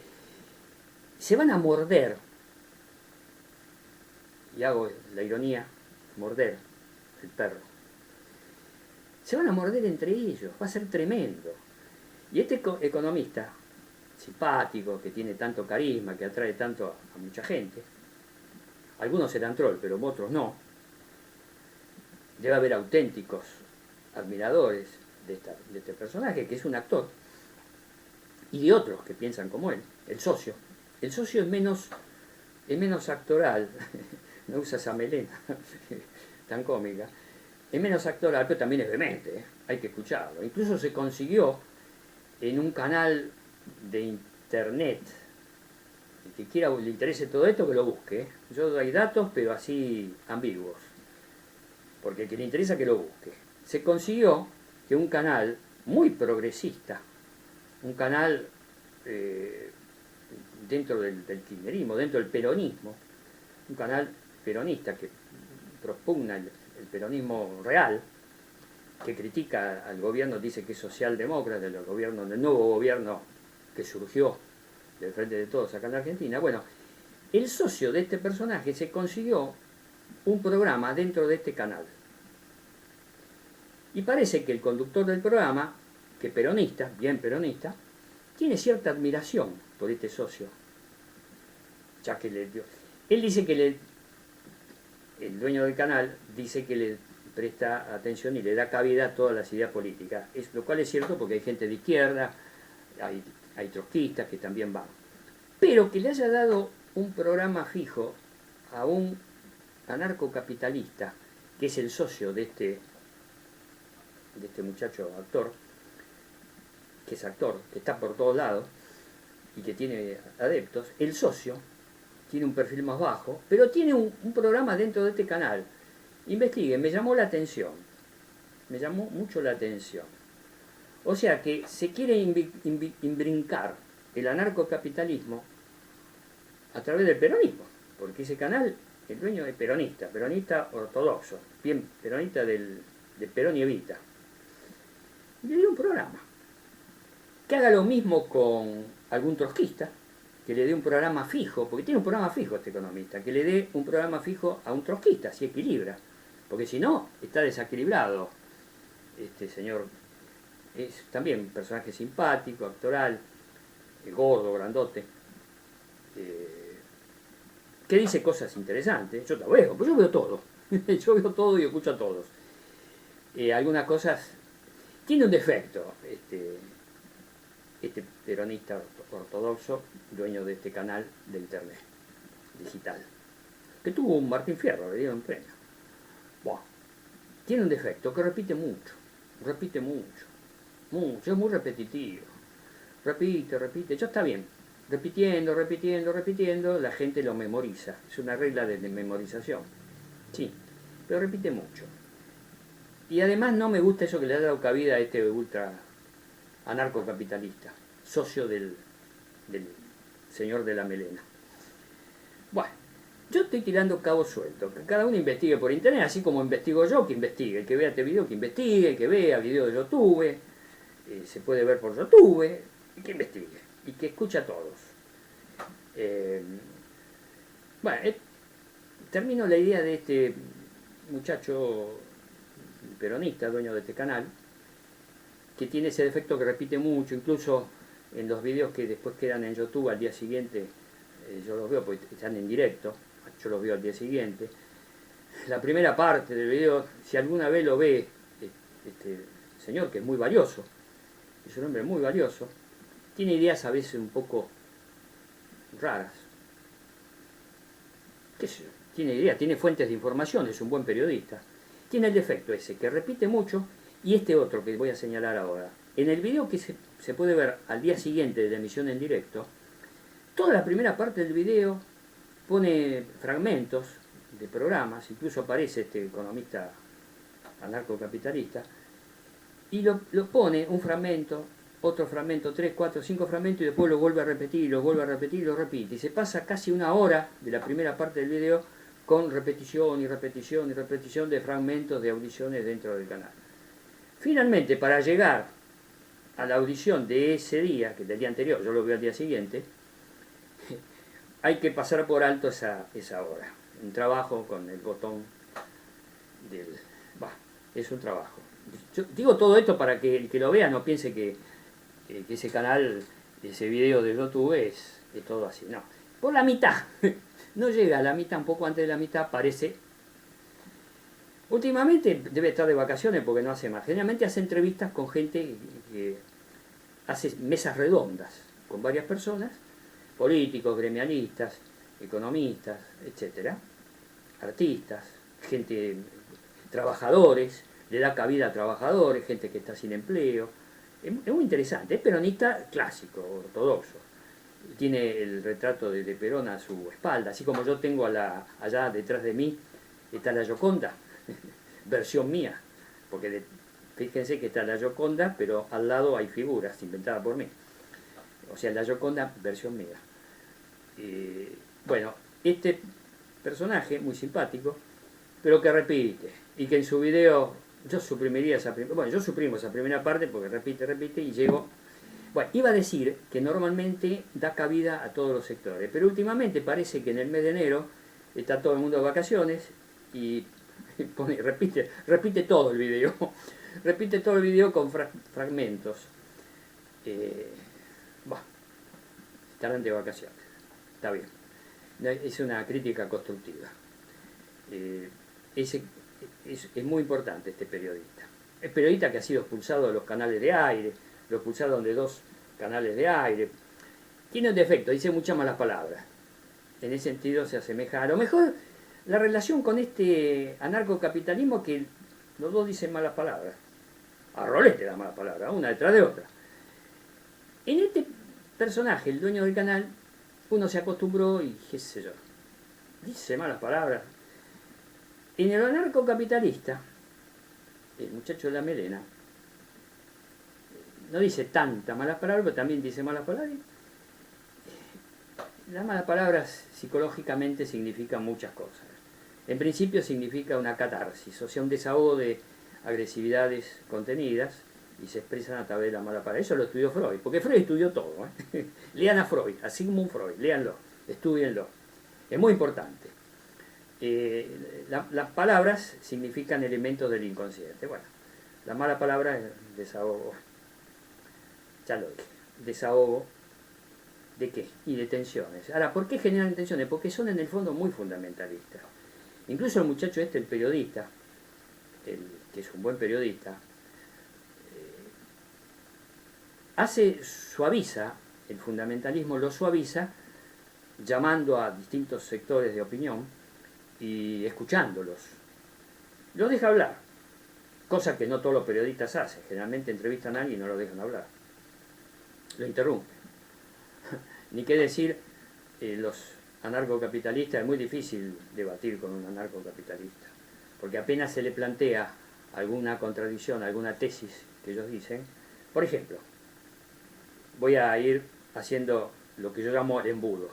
se van a morder. Y hago la ironía, morder el perro. Se van a morder entre ellos, va a ser tremendo. Y este economista, simpático, que tiene tanto carisma, que atrae tanto a mucha gente, algunos serán troll, pero otros no, debe haber auténticos admiradores de este personaje, que es un actor, y de otros que piensan como él, el socio. El socio es menos actoral, no usa esa melena tan cómica, es menos actoral, pero también es demente, hay que escucharlo. Incluso se consiguió en un canal de internet, el que quiera le interese todo esto, que lo busque. Yo doy datos, pero así ambiguos, porque el que le interesa que lo busque. Se consiguió que un canal muy progresista, un canal dentro del kirchnerismo, dentro del peronismo, un canal peronista que propugna el peronismo real, que critica al gobierno, dice que es socialdemócrata, del nuevo gobierno que surgió del Frente de Todos acá en la Argentina. Bueno, el socio de este personaje se consiguió un programa dentro de este canal. Y parece que el conductor del programa, que peronista, bien peronista, tiene cierta admiración por este socio. Ya que él dice que el dueño del canal dice que le presta atención y le da cabida a todas las ideas políticas. Lo cual es cierto porque hay gente de izquierda, hay trotskistas que también van. Pero que le haya dado un programa fijo a un anarcocapitalista, que es el socio de este muchacho actor, que es actor, que está por todos lados y que tiene adeptos, el socio tiene un perfil más bajo, pero tiene un programa dentro de este canal. Investiguen, me llamó la atención, me llamó mucho la atención. O sea que se quiere imbrincar el anarcocapitalismo a través del peronismo, porque ese canal, el dueño es peronista ortodoxo, bien peronista de Perón y Evita. Y le dio un programa. Que haga lo mismo con algún trotskista, que le dé un programa fijo, porque tiene un programa fijo este economista, que le dé un programa fijo a un trotskista, si equilibra. Porque si no, está desequilibrado. Este señor es también un personaje simpático, actoral, gordo, grandote, que dice cosas interesantes. Yo lo veo, pues yo veo todo. Yo veo todo y escucho a todos. Algunas cosas... Tiene un defecto este peronista ortodoxo, dueño de este canal de internet digital, que tuvo un Martín Fierro, le dieron premio. Buah. Tiene un defecto, que repite mucho, mucho, es muy repetitivo, repite, ya está bien, repitiendo, la gente lo memoriza, es una regla de memorización, sí, pero repite mucho. Y además no me gusta eso que le ha dado cabida a este ultra anarcocapitalista, socio del señor de la melena. Bueno, yo estoy tirando cabos sueltos, que cada uno investigue por internet, así como investigo yo, que investigue, el que vea este video, que investigue, el que vea video de YouTube, se puede ver por YouTube, y que investigue, y que escuche a todos. Bueno, termino la idea de este muchacho peronista, dueño de este canal, que tiene ese defecto que repite mucho, incluso en los videos que después quedan en YouTube al día siguiente, yo los veo porque están en directo, yo los veo al día siguiente. La primera parte del video, si alguna vez lo ve este señor, que es muy valioso, es un hombre muy valioso, tiene ideas a veces un poco raras. ¿Qué sé yo? Tiene ideas, tiene fuentes de información, es un buen periodista. Tiene el defecto ese, que repite mucho, y este otro que voy a señalar ahora. En el video que se puede ver al día siguiente de la emisión en directo, toda la primera parte del video pone fragmentos de programas, incluso aparece este economista anarcocapitalista, y lo pone un fragmento, otro fragmento, 3, 4, 5 fragmentos, y después lo vuelve a repetir, y lo vuelve a repetir, y lo repite. Y se pasa casi una hora de la primera parte del video con repetición y repetición y repetición de fragmentos de audiciones dentro del canal. Finalmente, para llegar a la audición de ese día, que del día anterior, yo lo veo al día siguiente, hay que pasar por alto esa hora. Un trabajo con el botón del... es un trabajo. Yo digo todo esto para que el que lo vea no piense que ese canal, ese video de YouTube es todo así. No, por la mitad. No llega a la mitad, un poco antes de la mitad aparece. Últimamente debe estar de vacaciones porque no hace más. Generalmente hace entrevistas con gente que hace mesas redondas con varias personas, políticos, gremialistas, economistas, etcétera, artistas, gente, trabajadores, le da cabida a trabajadores, gente que está sin empleo. Es muy interesante, es peronista clásico, ortodoxo. Tiene el retrato de Perón a su espalda, así como yo tengo allá detrás de mí, está la Gioconda, versión mía, porque fíjense que está la Gioconda, pero al lado hay figuras inventadas por mí. O sea, la Gioconda, versión mía. Bueno, este personaje, muy simpático, pero que repite, y que en su video, yo suprimiría yo suprimo esa primera parte porque repite, y llego... Bueno, iba a decir que normalmente da cabida a todos los sectores, pero últimamente parece que en el mes de enero está todo el mundo de vacaciones y repite todo el video, repite todo el video con fragmentos. Estarán de vacaciones, está bien. Es una crítica constructiva. Es muy importante este periodista. Es periodista que ha sido expulsado de los canales de aire, lo expulsaron de 2 canales de aire. Tiene un defecto, dice muchas malas palabras. En ese sentido se asemeja a lo mejor la relación con este anarcocapitalismo, que los dos dicen malas palabras. A Rolete da malas palabras, una detrás de otra. En este personaje, el dueño del canal, uno se acostumbró y qué sé yo, dice malas palabras. En el anarcocapitalista, el muchacho de la melena, no dice tanta malas palabras, pero también dice malas palabras. Las malas palabras psicológicamente significan muchas cosas. En principio significa una catarsis, o sea, un desahogo de agresividades contenidas y se expresan a través de la mala palabra. Eso lo estudió Freud, porque Freud estudió todo. Lean a Freud, a Sigmund Freud, léanlo, estudienlo. Es muy importante. Las palabras significan elementos del inconsciente. Bueno, la mala palabra es desahogo. Ya lo dije. Desahogo ¿de qué? Y de tensiones. Ahora, ¿por qué generan tensiones? Porque son en el fondo muy fundamentalistas. Incluso el muchacho este, el periodista, que es un buen periodista, suaviza, el fundamentalismo lo suaviza, llamando a distintos sectores de opinión y escuchándolos. Los deja hablar, cosa que no todos los periodistas hacen. Generalmente entrevistan a alguien y no lo dejan hablar. Lo interrumpen. Ni qué decir, los anarcocapitalistas, es muy difícil debatir con un anarcocapitalista, porque apenas se le plantea alguna contradicción, alguna tesis que ellos dicen. Por ejemplo, voy a ir haciendo lo que yo llamo el embudo.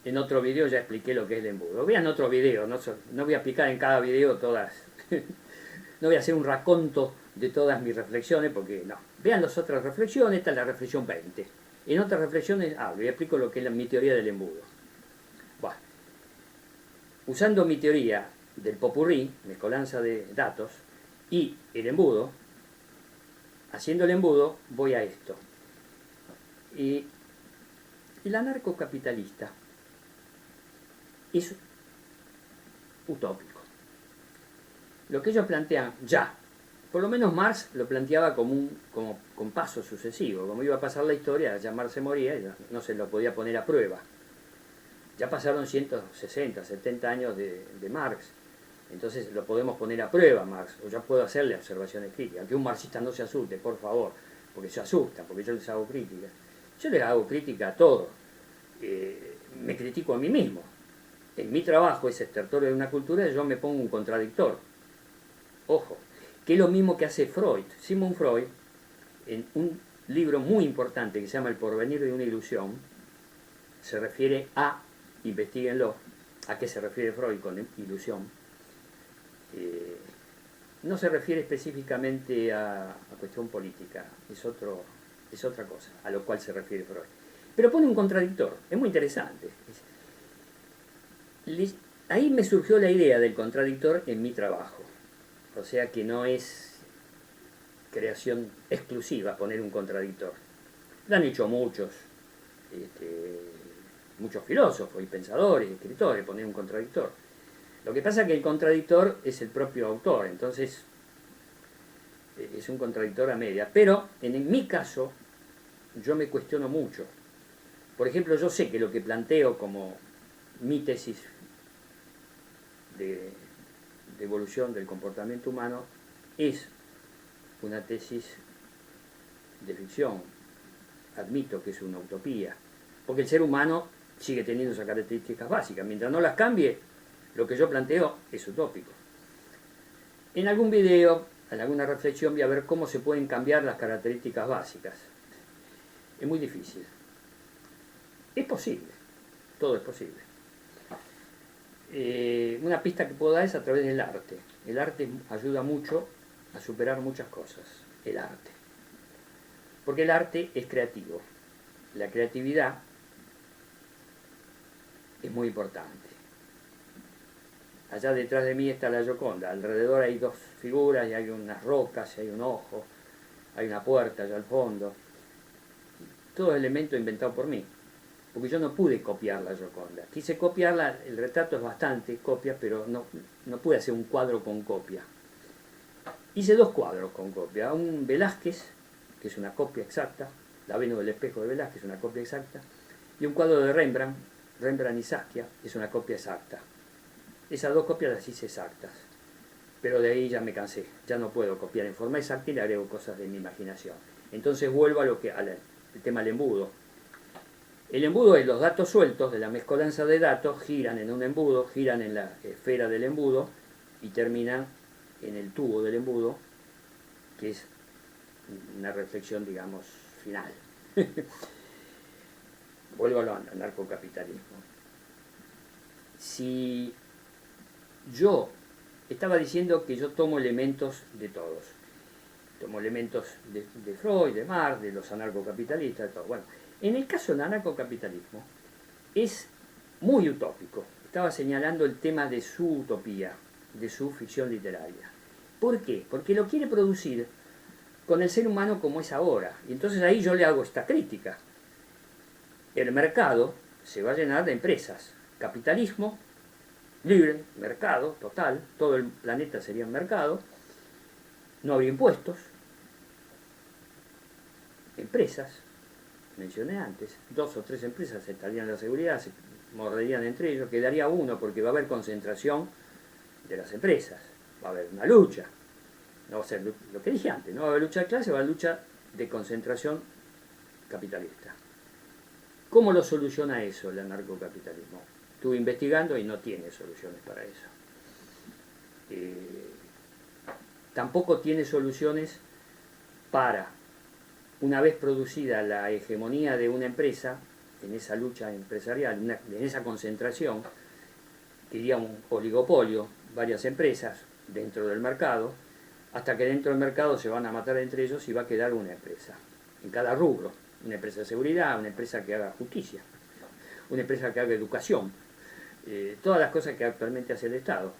En otro video ya expliqué lo que es el embudo. Vean otro video, no voy a explicar en cada video todas, no voy a hacer un raconto de todas mis reflexiones, porque no. Vean las otras reflexiones, esta es la reflexión 20. En otras reflexiones hablo y explico lo que es mi teoría del embudo. Bueno, usando mi teoría del popurrí, mezcolanza de datos, y el embudo, haciendo el embudo, voy a esto. Y el anarcocapitalista es utópico. Lo que ellos plantean ya, por lo menos Marx lo planteaba como con paso sucesivo. Como iba a pasar la historia, ya Marx se moría y no se lo podía poner a prueba. Ya pasaron 160, 70 años de Marx. Entonces lo podemos poner a prueba Marx, o ya puedo hacerle observaciones críticas. Que un marxista no se asuste, por favor, porque se asusta, porque yo les hago críticas. Yo les hago crítica a todo. Me critico a mí mismo. En mi trabajo, ese estertorio de una cultura, yo me pongo un contradictor. Ojo, que es lo mismo que hace Freud. Sigmund Freud, en un libro muy importante que se llama El porvenir de una ilusión, se refiere a, investiguenlo, a qué se refiere Freud con ilusión. No se refiere específicamente a cuestión política, es otra cosa a lo cual se refiere Freud. Pero pone un contradictor, es muy interesante. Ahí me surgió la idea del contradictor en mi trabajo. O sea que no es creación exclusiva poner un contradictor. Lo han hecho muchos filósofos y pensadores, escritores, poner un contradictor. Lo que pasa es que el contradictor es el propio autor, entonces es un contradictor a media. Pero en mi caso, yo me cuestiono mucho. Por ejemplo, yo sé que lo que planteo como mi tesis de evolución del comportamiento humano es una tesis de ficción. Admito que es una utopía, porque el ser humano sigue teniendo esas características básicas. Mientras no las cambie, lo que yo planteo es utópico. En algún video, en alguna reflexión, voy a ver cómo se pueden cambiar las características básicas. Es muy difícil. Es posible, todo es posible. Una pista que puedo dar es a través del arte. El arte ayuda mucho a superar muchas cosas. El arte. Porque el arte es creativo. La creatividad es muy importante. Allá detrás de mí está la Gioconda. Alrededor hay dos figuras y hay unas rocas, y hay un ojo, hay una puerta allá al fondo. Todo elemento inventado por mí. Porque yo no pude copiar la Gioconda. Quise copiarla, el retrato es bastante copia, pero no pude hacer un cuadro con copia. Hice dos cuadros con copia. Un Velázquez, que es una copia exacta, la Venus del espejo de Velázquez es una copia exacta, y un cuadro de Rembrandt y Saskia, es una copia exacta. Esas dos copias las hice exactas, pero de ahí ya me cansé, ya no puedo copiar en forma exacta y le agrego cosas de mi imaginación. Entonces vuelvo a al tema del embudo. El embudo es los datos sueltos de la mezcolanza de datos, giran en un embudo, giran en la esfera del embudo y terminan en el tubo del embudo, que es una reflexión, digamos, final. Vuelvo al anarcocapitalismo. Si yo estaba diciendo que yo tomo elementos de todos, tomo elementos de Freud, de Marx, de los anarcocapitalistas, de todo. Bueno, en el caso del anarcocapitalismo es muy utópico. Estaba señalando el tema de su utopía, de su ficción literaria. ¿Por qué? Porque lo quiere producir con el ser humano como es ahora. Y entonces ahí yo le hago esta crítica. El mercado se va a llenar de empresas. Capitalismo, libre, mercado, total, todo el planeta sería un mercado, no habría impuestos, empresas, mencioné antes, 2 o 3 empresas estarían en la seguridad, se morderían entre ellos, quedaría uno porque va a haber concentración de las empresas, va a haber una lucha, no va a ser lo que dije antes, no va a haber lucha de clase, va a haber lucha de concentración capitalista. ¿Cómo lo soluciona eso el anarcocapitalismo? Estuve investigando y no tiene soluciones para eso. Tampoco tiene soluciones para, una vez producida la hegemonía de una empresa, en esa lucha empresarial, en esa concentración, diría un oligopolio, varias empresas dentro del mercado, hasta que dentro del mercado se van a matar entre ellos y va a quedar una empresa, en cada rubro, una empresa de seguridad, una empresa que haga justicia, una empresa que haga educación, todas las cosas que actualmente hace el Estado.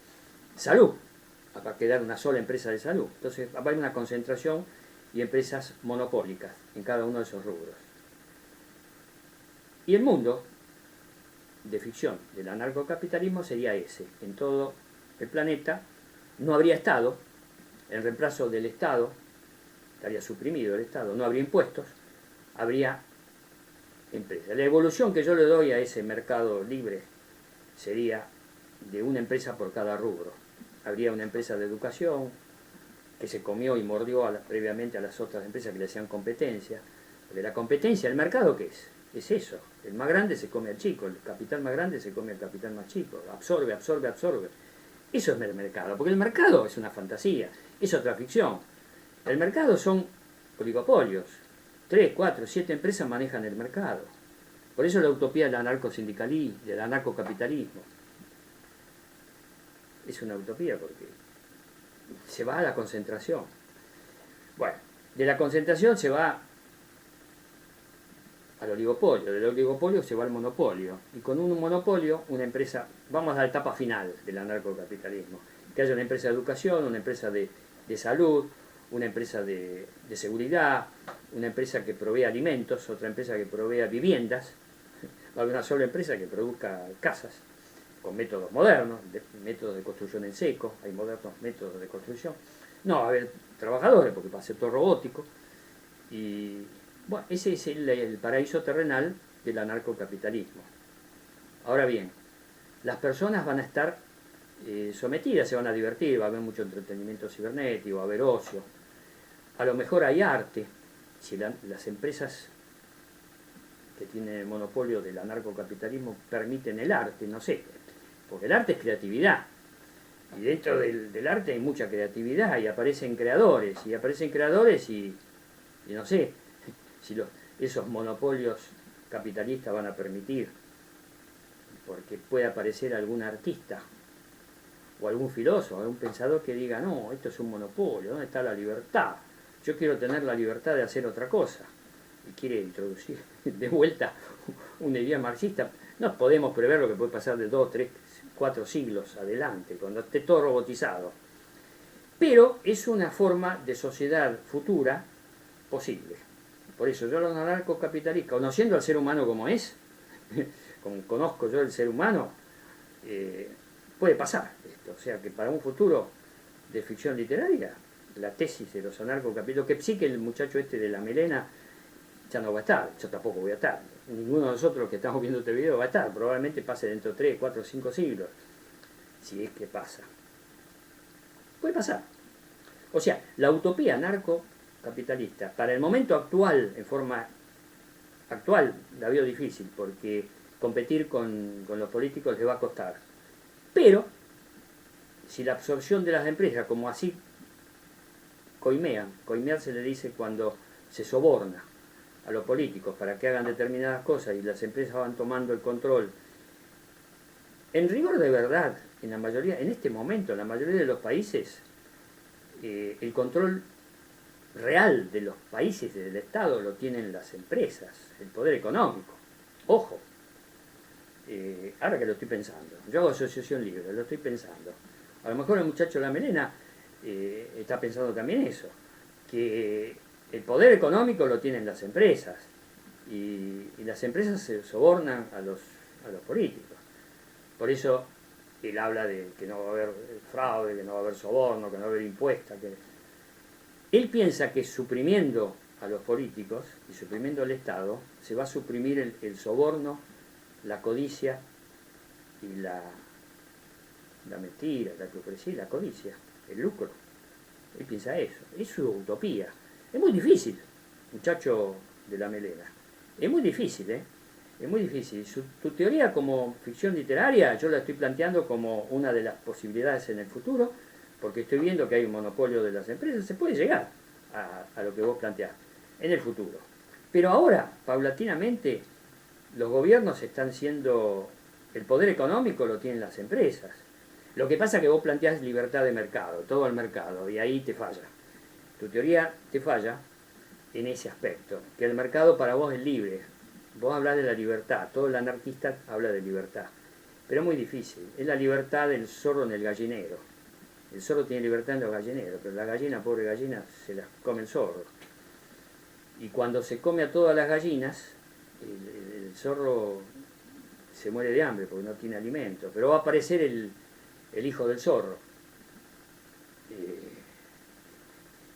Salud, va a quedar una sola empresa de salud, entonces va a haber una concentración y empresas monopólicas en cada uno de esos rubros. Y el mundo de ficción del anarcocapitalismo sería ese. En todo el planeta no habría Estado, en reemplazo del Estado, estaría suprimido el Estado, no habría impuestos, habría empresas. La evolución que yo le doy a ese mercado libre sería de una empresa por cada rubro. Habría una empresa de educación que se comió y mordió previamente a las otras empresas que le hacían competencia. Porque la competencia, ¿el mercado qué es? Es eso. El más grande se come al chico, el capital más grande se come al capital más chico. Absorbe, absorbe, absorbe. Eso es el mercado, porque el mercado es una fantasía, es otra ficción. El mercado son oligopolios. 3, 4, 7 empresas manejan el mercado. Por eso la utopía del anarcosindicalismo, del anarcocapitalismo. Es una utopía porque se va a la concentración. Bueno, de la concentración se va al oligopolio, del oligopolio se va al monopolio, y con un monopolio, una empresa, vamos a la etapa final del anarcocapitalismo, que haya una empresa de educación, una empresa de salud, una empresa de seguridad, una empresa que provee alimentos, otra empresa que provea viviendas, va a haber una sola empresa que produzca casas, con métodos modernos, métodos de construcción en seco, hay modernos métodos de construcción, no va a haber trabajadores porque va a ser todo robótico, y bueno, ese es el paraíso terrenal del anarcocapitalismo. Ahora bien, las personas van a estar sometidas, se van a divertir, va a haber mucho entretenimiento cibernético, va a haber ocio, a lo mejor hay arte, si las empresas que tienen el monopolio del anarcocapitalismo permiten el arte, no sé, porque el arte es creatividad, y dentro del arte hay mucha creatividad, y aparecen creadores, y no sé, si esos monopolios capitalistas van a permitir, porque puede aparecer algún artista o algún filósofo, algún pensador que diga, no, esto es un monopolio, ¿dónde está la libertad? Yo quiero tener la libertad de hacer otra cosa. Y quiere introducir de vuelta una idea marxista. No podemos prever lo que puede pasar de 2, 3, 4 siglos adelante, cuando esté todo robotizado. Pero es una forma de sociedad futura posible. Por eso yo los anarcocapitalistas, conociendo al ser humano como es, como conozco yo el ser humano, puede pasar esto. O sea que para un futuro de ficción literaria, la tesis de los anarcocapitalistas, que sí que el muchacho este de la melena ya no va a estar, yo tampoco voy a estar, ninguno de nosotros que estamos viendo este video va a estar, probablemente pase dentro de 3, 4, 5 siglos, si es que pasa. Puede pasar. O sea, la utopía anarcocapitalista, para el momento actual, en forma actual, la veo difícil, porque competir con los políticos les va a costar. Pero, si la absorción de las empresas, como así coimear se le dice cuando se soborna a los políticos para que hagan determinadas cosas y las empresas van tomando el control, en rigor de verdad, en este momento, en la mayoría de los países, el control real de los países y del Estado lo tienen las empresas, el poder económico. Ojo, ahora que lo estoy pensando, yo hago asociación libre, lo estoy pensando. A lo mejor el muchacho de la melena está pensando también eso, que el poder económico lo tienen las empresas y las empresas se sobornan a los políticos. Por eso él habla de que no va a haber fraude, que no va a haber soborno, que no va a haber impuestos. Él piensa que suprimiendo a los políticos y suprimiendo el Estado, se va a suprimir el soborno, la codicia y la mentira, la hipocresía y la codicia, el lucro. Él piensa eso, es su utopía. Es muy difícil, muchacho de la melena. Es muy difícil, ¿eh? Es muy difícil. Tu teoría como ficción literaria yo la estoy planteando como una de las posibilidades en el futuro, porque estoy viendo que hay un monopolio de las empresas. Se puede llegar a lo que vos planteás en el futuro. Pero ahora, paulatinamente, los gobiernos están siendo... El poder económico lo tienen las empresas. Lo que pasa es que vos planteás libertad de mercado, todo al mercado, y ahí te falla. Tu teoría te falla en ese aspecto, que el mercado para vos es libre. Vos hablás de la libertad, todo el anarquista habla de libertad. Pero es muy difícil, es la libertad del zorro en el gallinero. El zorro tiene libertad en los gallineros, pero la gallina, pobre gallina, se las come el zorro. Y cuando se come a todas las gallinas, el zorro se muere de hambre porque no tiene alimento. Pero va a aparecer el hijo del zorro.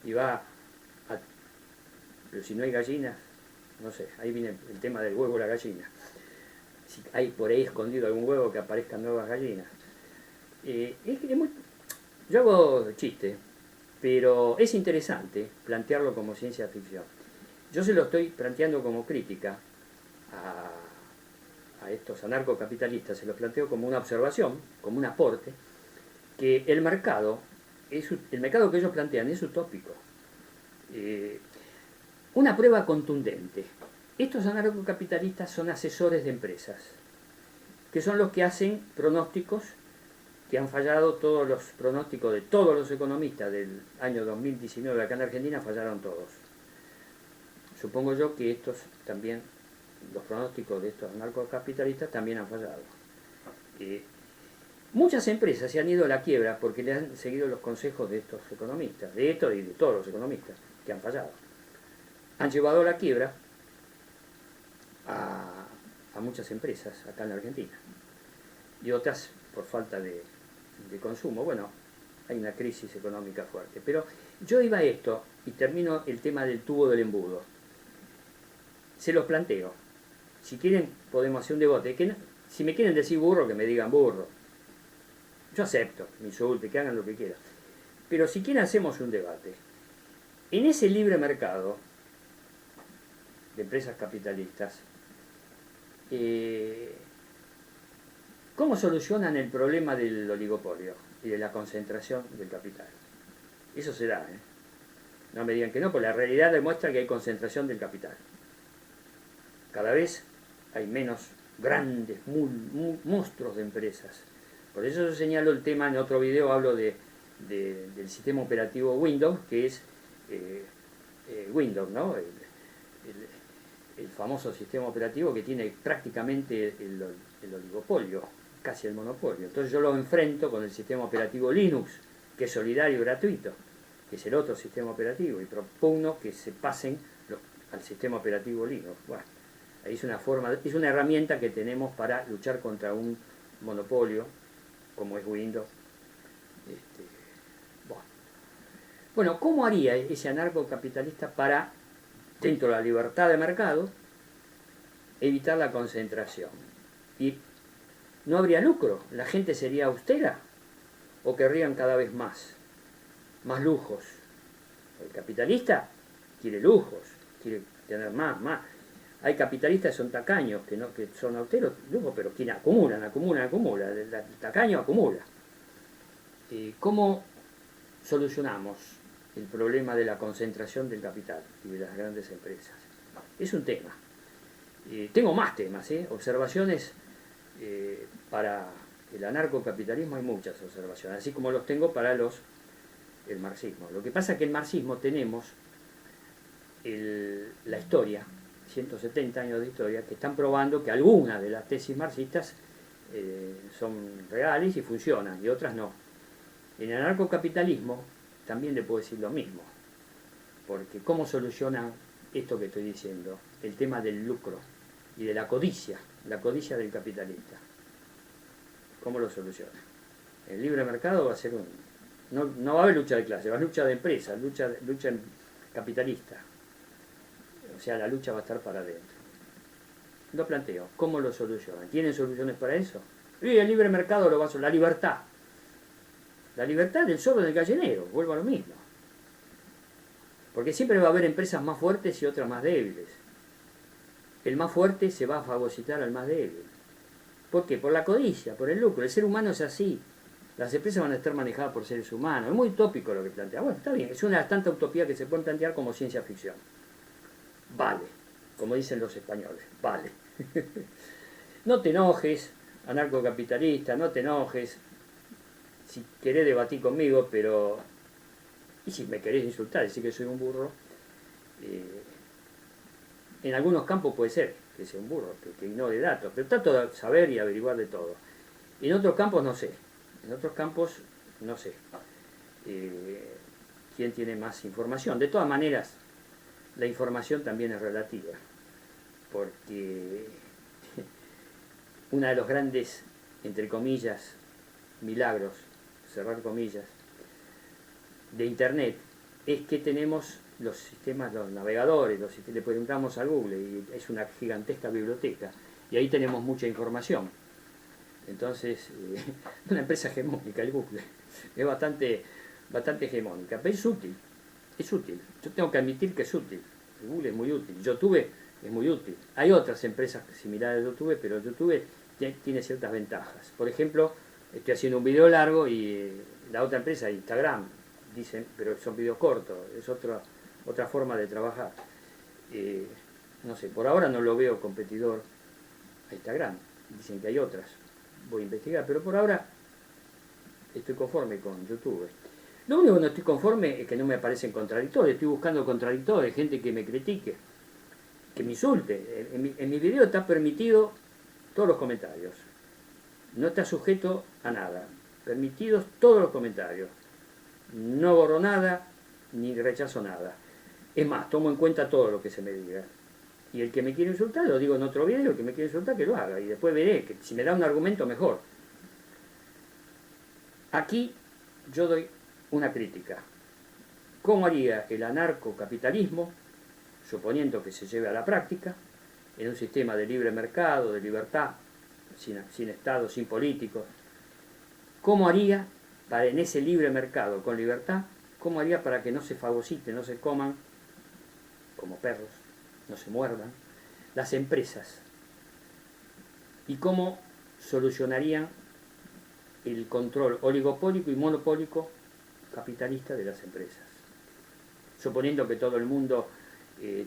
Y va a... Pero si no hay gallinas, no sé, ahí viene el tema del huevo y la gallina. Si hay por ahí escondido algún huevo, que aparezcan nuevas gallinas. Yo hago chiste, pero es interesante plantearlo como ciencia ficción. Yo se lo estoy planteando como crítica a estos anarcocapitalistas, se lo planteo como una observación, como un aporte, que el mercado que ellos plantean es utópico. Una prueba contundente. Estos anarcocapitalistas son asesores de empresas, que son los que hacen pronósticos, que han fallado todos los pronósticos de todos los economistas del año 2019 acá en Argentina, fallaron todos. Supongo yo que estos también, los pronósticos de estos anarcocapitalistas también han fallado. Muchas empresas se han ido a la quiebra porque le han seguido los consejos de estos economistas, de estos y de todos los economistas que han fallado. Han llevado a la quiebra a muchas empresas acá en la Argentina. Y otras por falta de consumo. Bueno, hay una crisis económica fuerte. Pero yo iba a esto y termino el tema del tubo del embudo. Se los planteo. Si quieren podemos hacer un debate. Si me quieren decir burro, que me digan burro. Yo acepto, me insulten, que hagan lo que quieran. Pero si quieren hacemos un debate. En ese libre mercado de empresas capitalistas, ¿cómo solucionan el problema del oligopolio y de la concentración del capital? Eso se da, ¿eh? No me digan que no, porque la realidad demuestra que hay concentración del capital. Cada vez hay menos grandes monstruos de empresas. Por eso yo señalo el tema, en otro video hablo del sistema operativo Windows, que es Windows, ¿no? El famoso sistema operativo que tiene prácticamente el oligopolio, casi el monopolio. Entonces yo lo enfrento con el sistema operativo Linux, que es solidario y gratuito, que es el otro sistema operativo, y propugno que se pasen al sistema operativo Linux. Bueno, ahí es una herramienta que tenemos para luchar contra un monopolio como es Windows. Bueno, ¿cómo haría ese anarcocapitalista para, dentro de la libertad de mercado, evitar la concentración? Y no habría lucro, la gente sería austera o querrían cada vez más lujos. El capitalista quiere lujos, quiere tener más. Hay capitalistas que son tacaños, que son austeros, lujos, pero quien acumulan. El tacaño acumula. ¿Cómo solucionamos el problema de la concentración del capital y de las grandes empresas? Es un tema. Tengo más temas, observaciones para el anarcocapitalismo, hay muchas observaciones, así como los tengo para el marxismo. Lo que pasa es que en el marxismo tenemos la historia, 170 años de historia, que están probando que algunas de las tesis marxistas son reales y funcionan, y otras no. En el anarcocapitalismo también le puedo decir lo mismo, porque ¿cómo solucionan esto que estoy diciendo? El tema del lucro y de la codicia del capitalista. ¿Cómo lo soluciona? El libre mercado va a ser no va a haber lucha de clase, va a haber lucha de empresas, lucha capitalista. O sea, la lucha va a estar para adentro. Lo planteo. ¿Cómo lo solucionan? ¿Tienen soluciones para eso? Y el libre mercado lo va a solucionar. La libertad. La libertad del zorro del gallinero. Vuelvo a lo mismo. Porque siempre va a haber empresas más fuertes y otras más débiles. El más fuerte se va a fagocitar al más débil. ¿Por qué? Por la codicia, por el lucro. El ser humano es así. Las empresas van a estar manejadas por seres humanos. Es muy utópico lo que plantea. Bueno, está bien. Es una de las tantas utopías que se pueden plantear como ciencia ficción. Vale. Como dicen los españoles. Vale. No te enojes, anarcocapitalista, no te enojes. Si querés debatir conmigo, pero... Y si me querés insultar, decir que soy un burro... en algunos campos puede ser que sea un burro, que ignore datos, pero trato de saber y averiguar de todo. Y en otros campos no sé. En otros campos no sé. ¿Quién tiene más información? De todas maneras, la información también es relativa. Porque uno de los grandes, entre comillas, milagros, cerrar comillas, de Internet, es que tenemos los sistemas, los navegadores, le preguntamos a Google y es una gigantesca biblioteca y ahí tenemos mucha información. Entonces, una empresa hegemónica, el Google, es bastante hegemónica, pero es útil, es útil. Yo tengo que admitir que es útil. El Google es muy útil. YouTube es muy útil. Hay otras empresas similares a YouTube, pero YouTube tiene ciertas ventajas. Por ejemplo, estoy haciendo un video largo y la otra empresa, Instagram, dicen, pero son videos cortos, es otra forma de trabajar. No sé, por ahora no lo veo competidor a Instagram. Dicen que hay otras. Voy a investigar, pero por ahora estoy conforme con YouTube. Lo único que no estoy conforme es que no me aparecen contradictores. Estoy buscando contradictores, gente que me critique, que me insulte. En mi video está permitido todos los comentarios. No está sujeto a nada. Permitidos todos los comentarios. No borro nada, ni rechazo nada. Es más, tomo en cuenta todo lo que se me diga. Y el que me quiere insultar, lo digo en otro video, el que me quiere insultar, que lo haga. Y después veré, que si me da un argumento, mejor. Aquí yo doy una crítica. ¿Cómo haría el anarcocapitalismo, suponiendo que se lleve a la práctica, en un sistema de libre mercado, de libertad, sin Estado, sin políticos? ¿Cómo haría para en ese libre mercado con libertad, cómo haría para que no se fagociten, no se coman como perros, no se muerdan las empresas? ¿Y cómo solucionarían el control oligopólico y monopólico capitalista de las empresas? Suponiendo que todo el mundo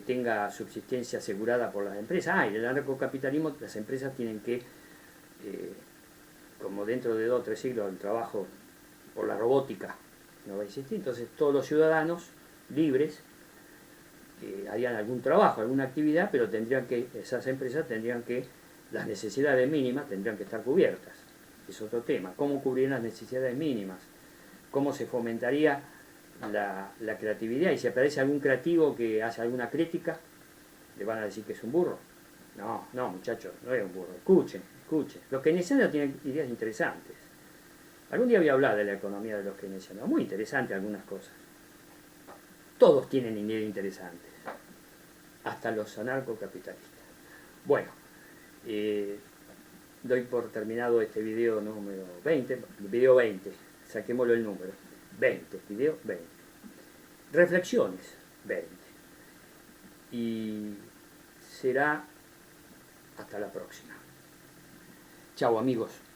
tenga subsistencia asegurada por las empresas. En el anarcocapitalismo las empresas tienen que, como dentro de 2 o 3 siglos el trabajo por la robótica no va a existir, entonces todos los ciudadanos libres harían algún trabajo, alguna actividad, pero esas empresas tendrían que, las necesidades mínimas tendrían que estar cubiertas. Es otro tema. ¿Cómo cubrir las necesidades mínimas? ¿Cómo se fomentaría la creatividad? Y si aparece algún creativo que hace alguna crítica, ¿le van a decir que es un burro? No, muchachos, no es un burro. Escuchen. Los keynesianos tienen ideas interesantes. Algún día voy a hablar de la economía de los keynesianos. Muy interesante algunas cosas. Todos tienen ideas interesantes. Hasta los anarcocapitalistas. Bueno, doy por terminado este video número 20. Video 20. Saquémoslo el número. 20. Video 20. Reflexiones 20. Y será hasta la próxima. Chao amigos.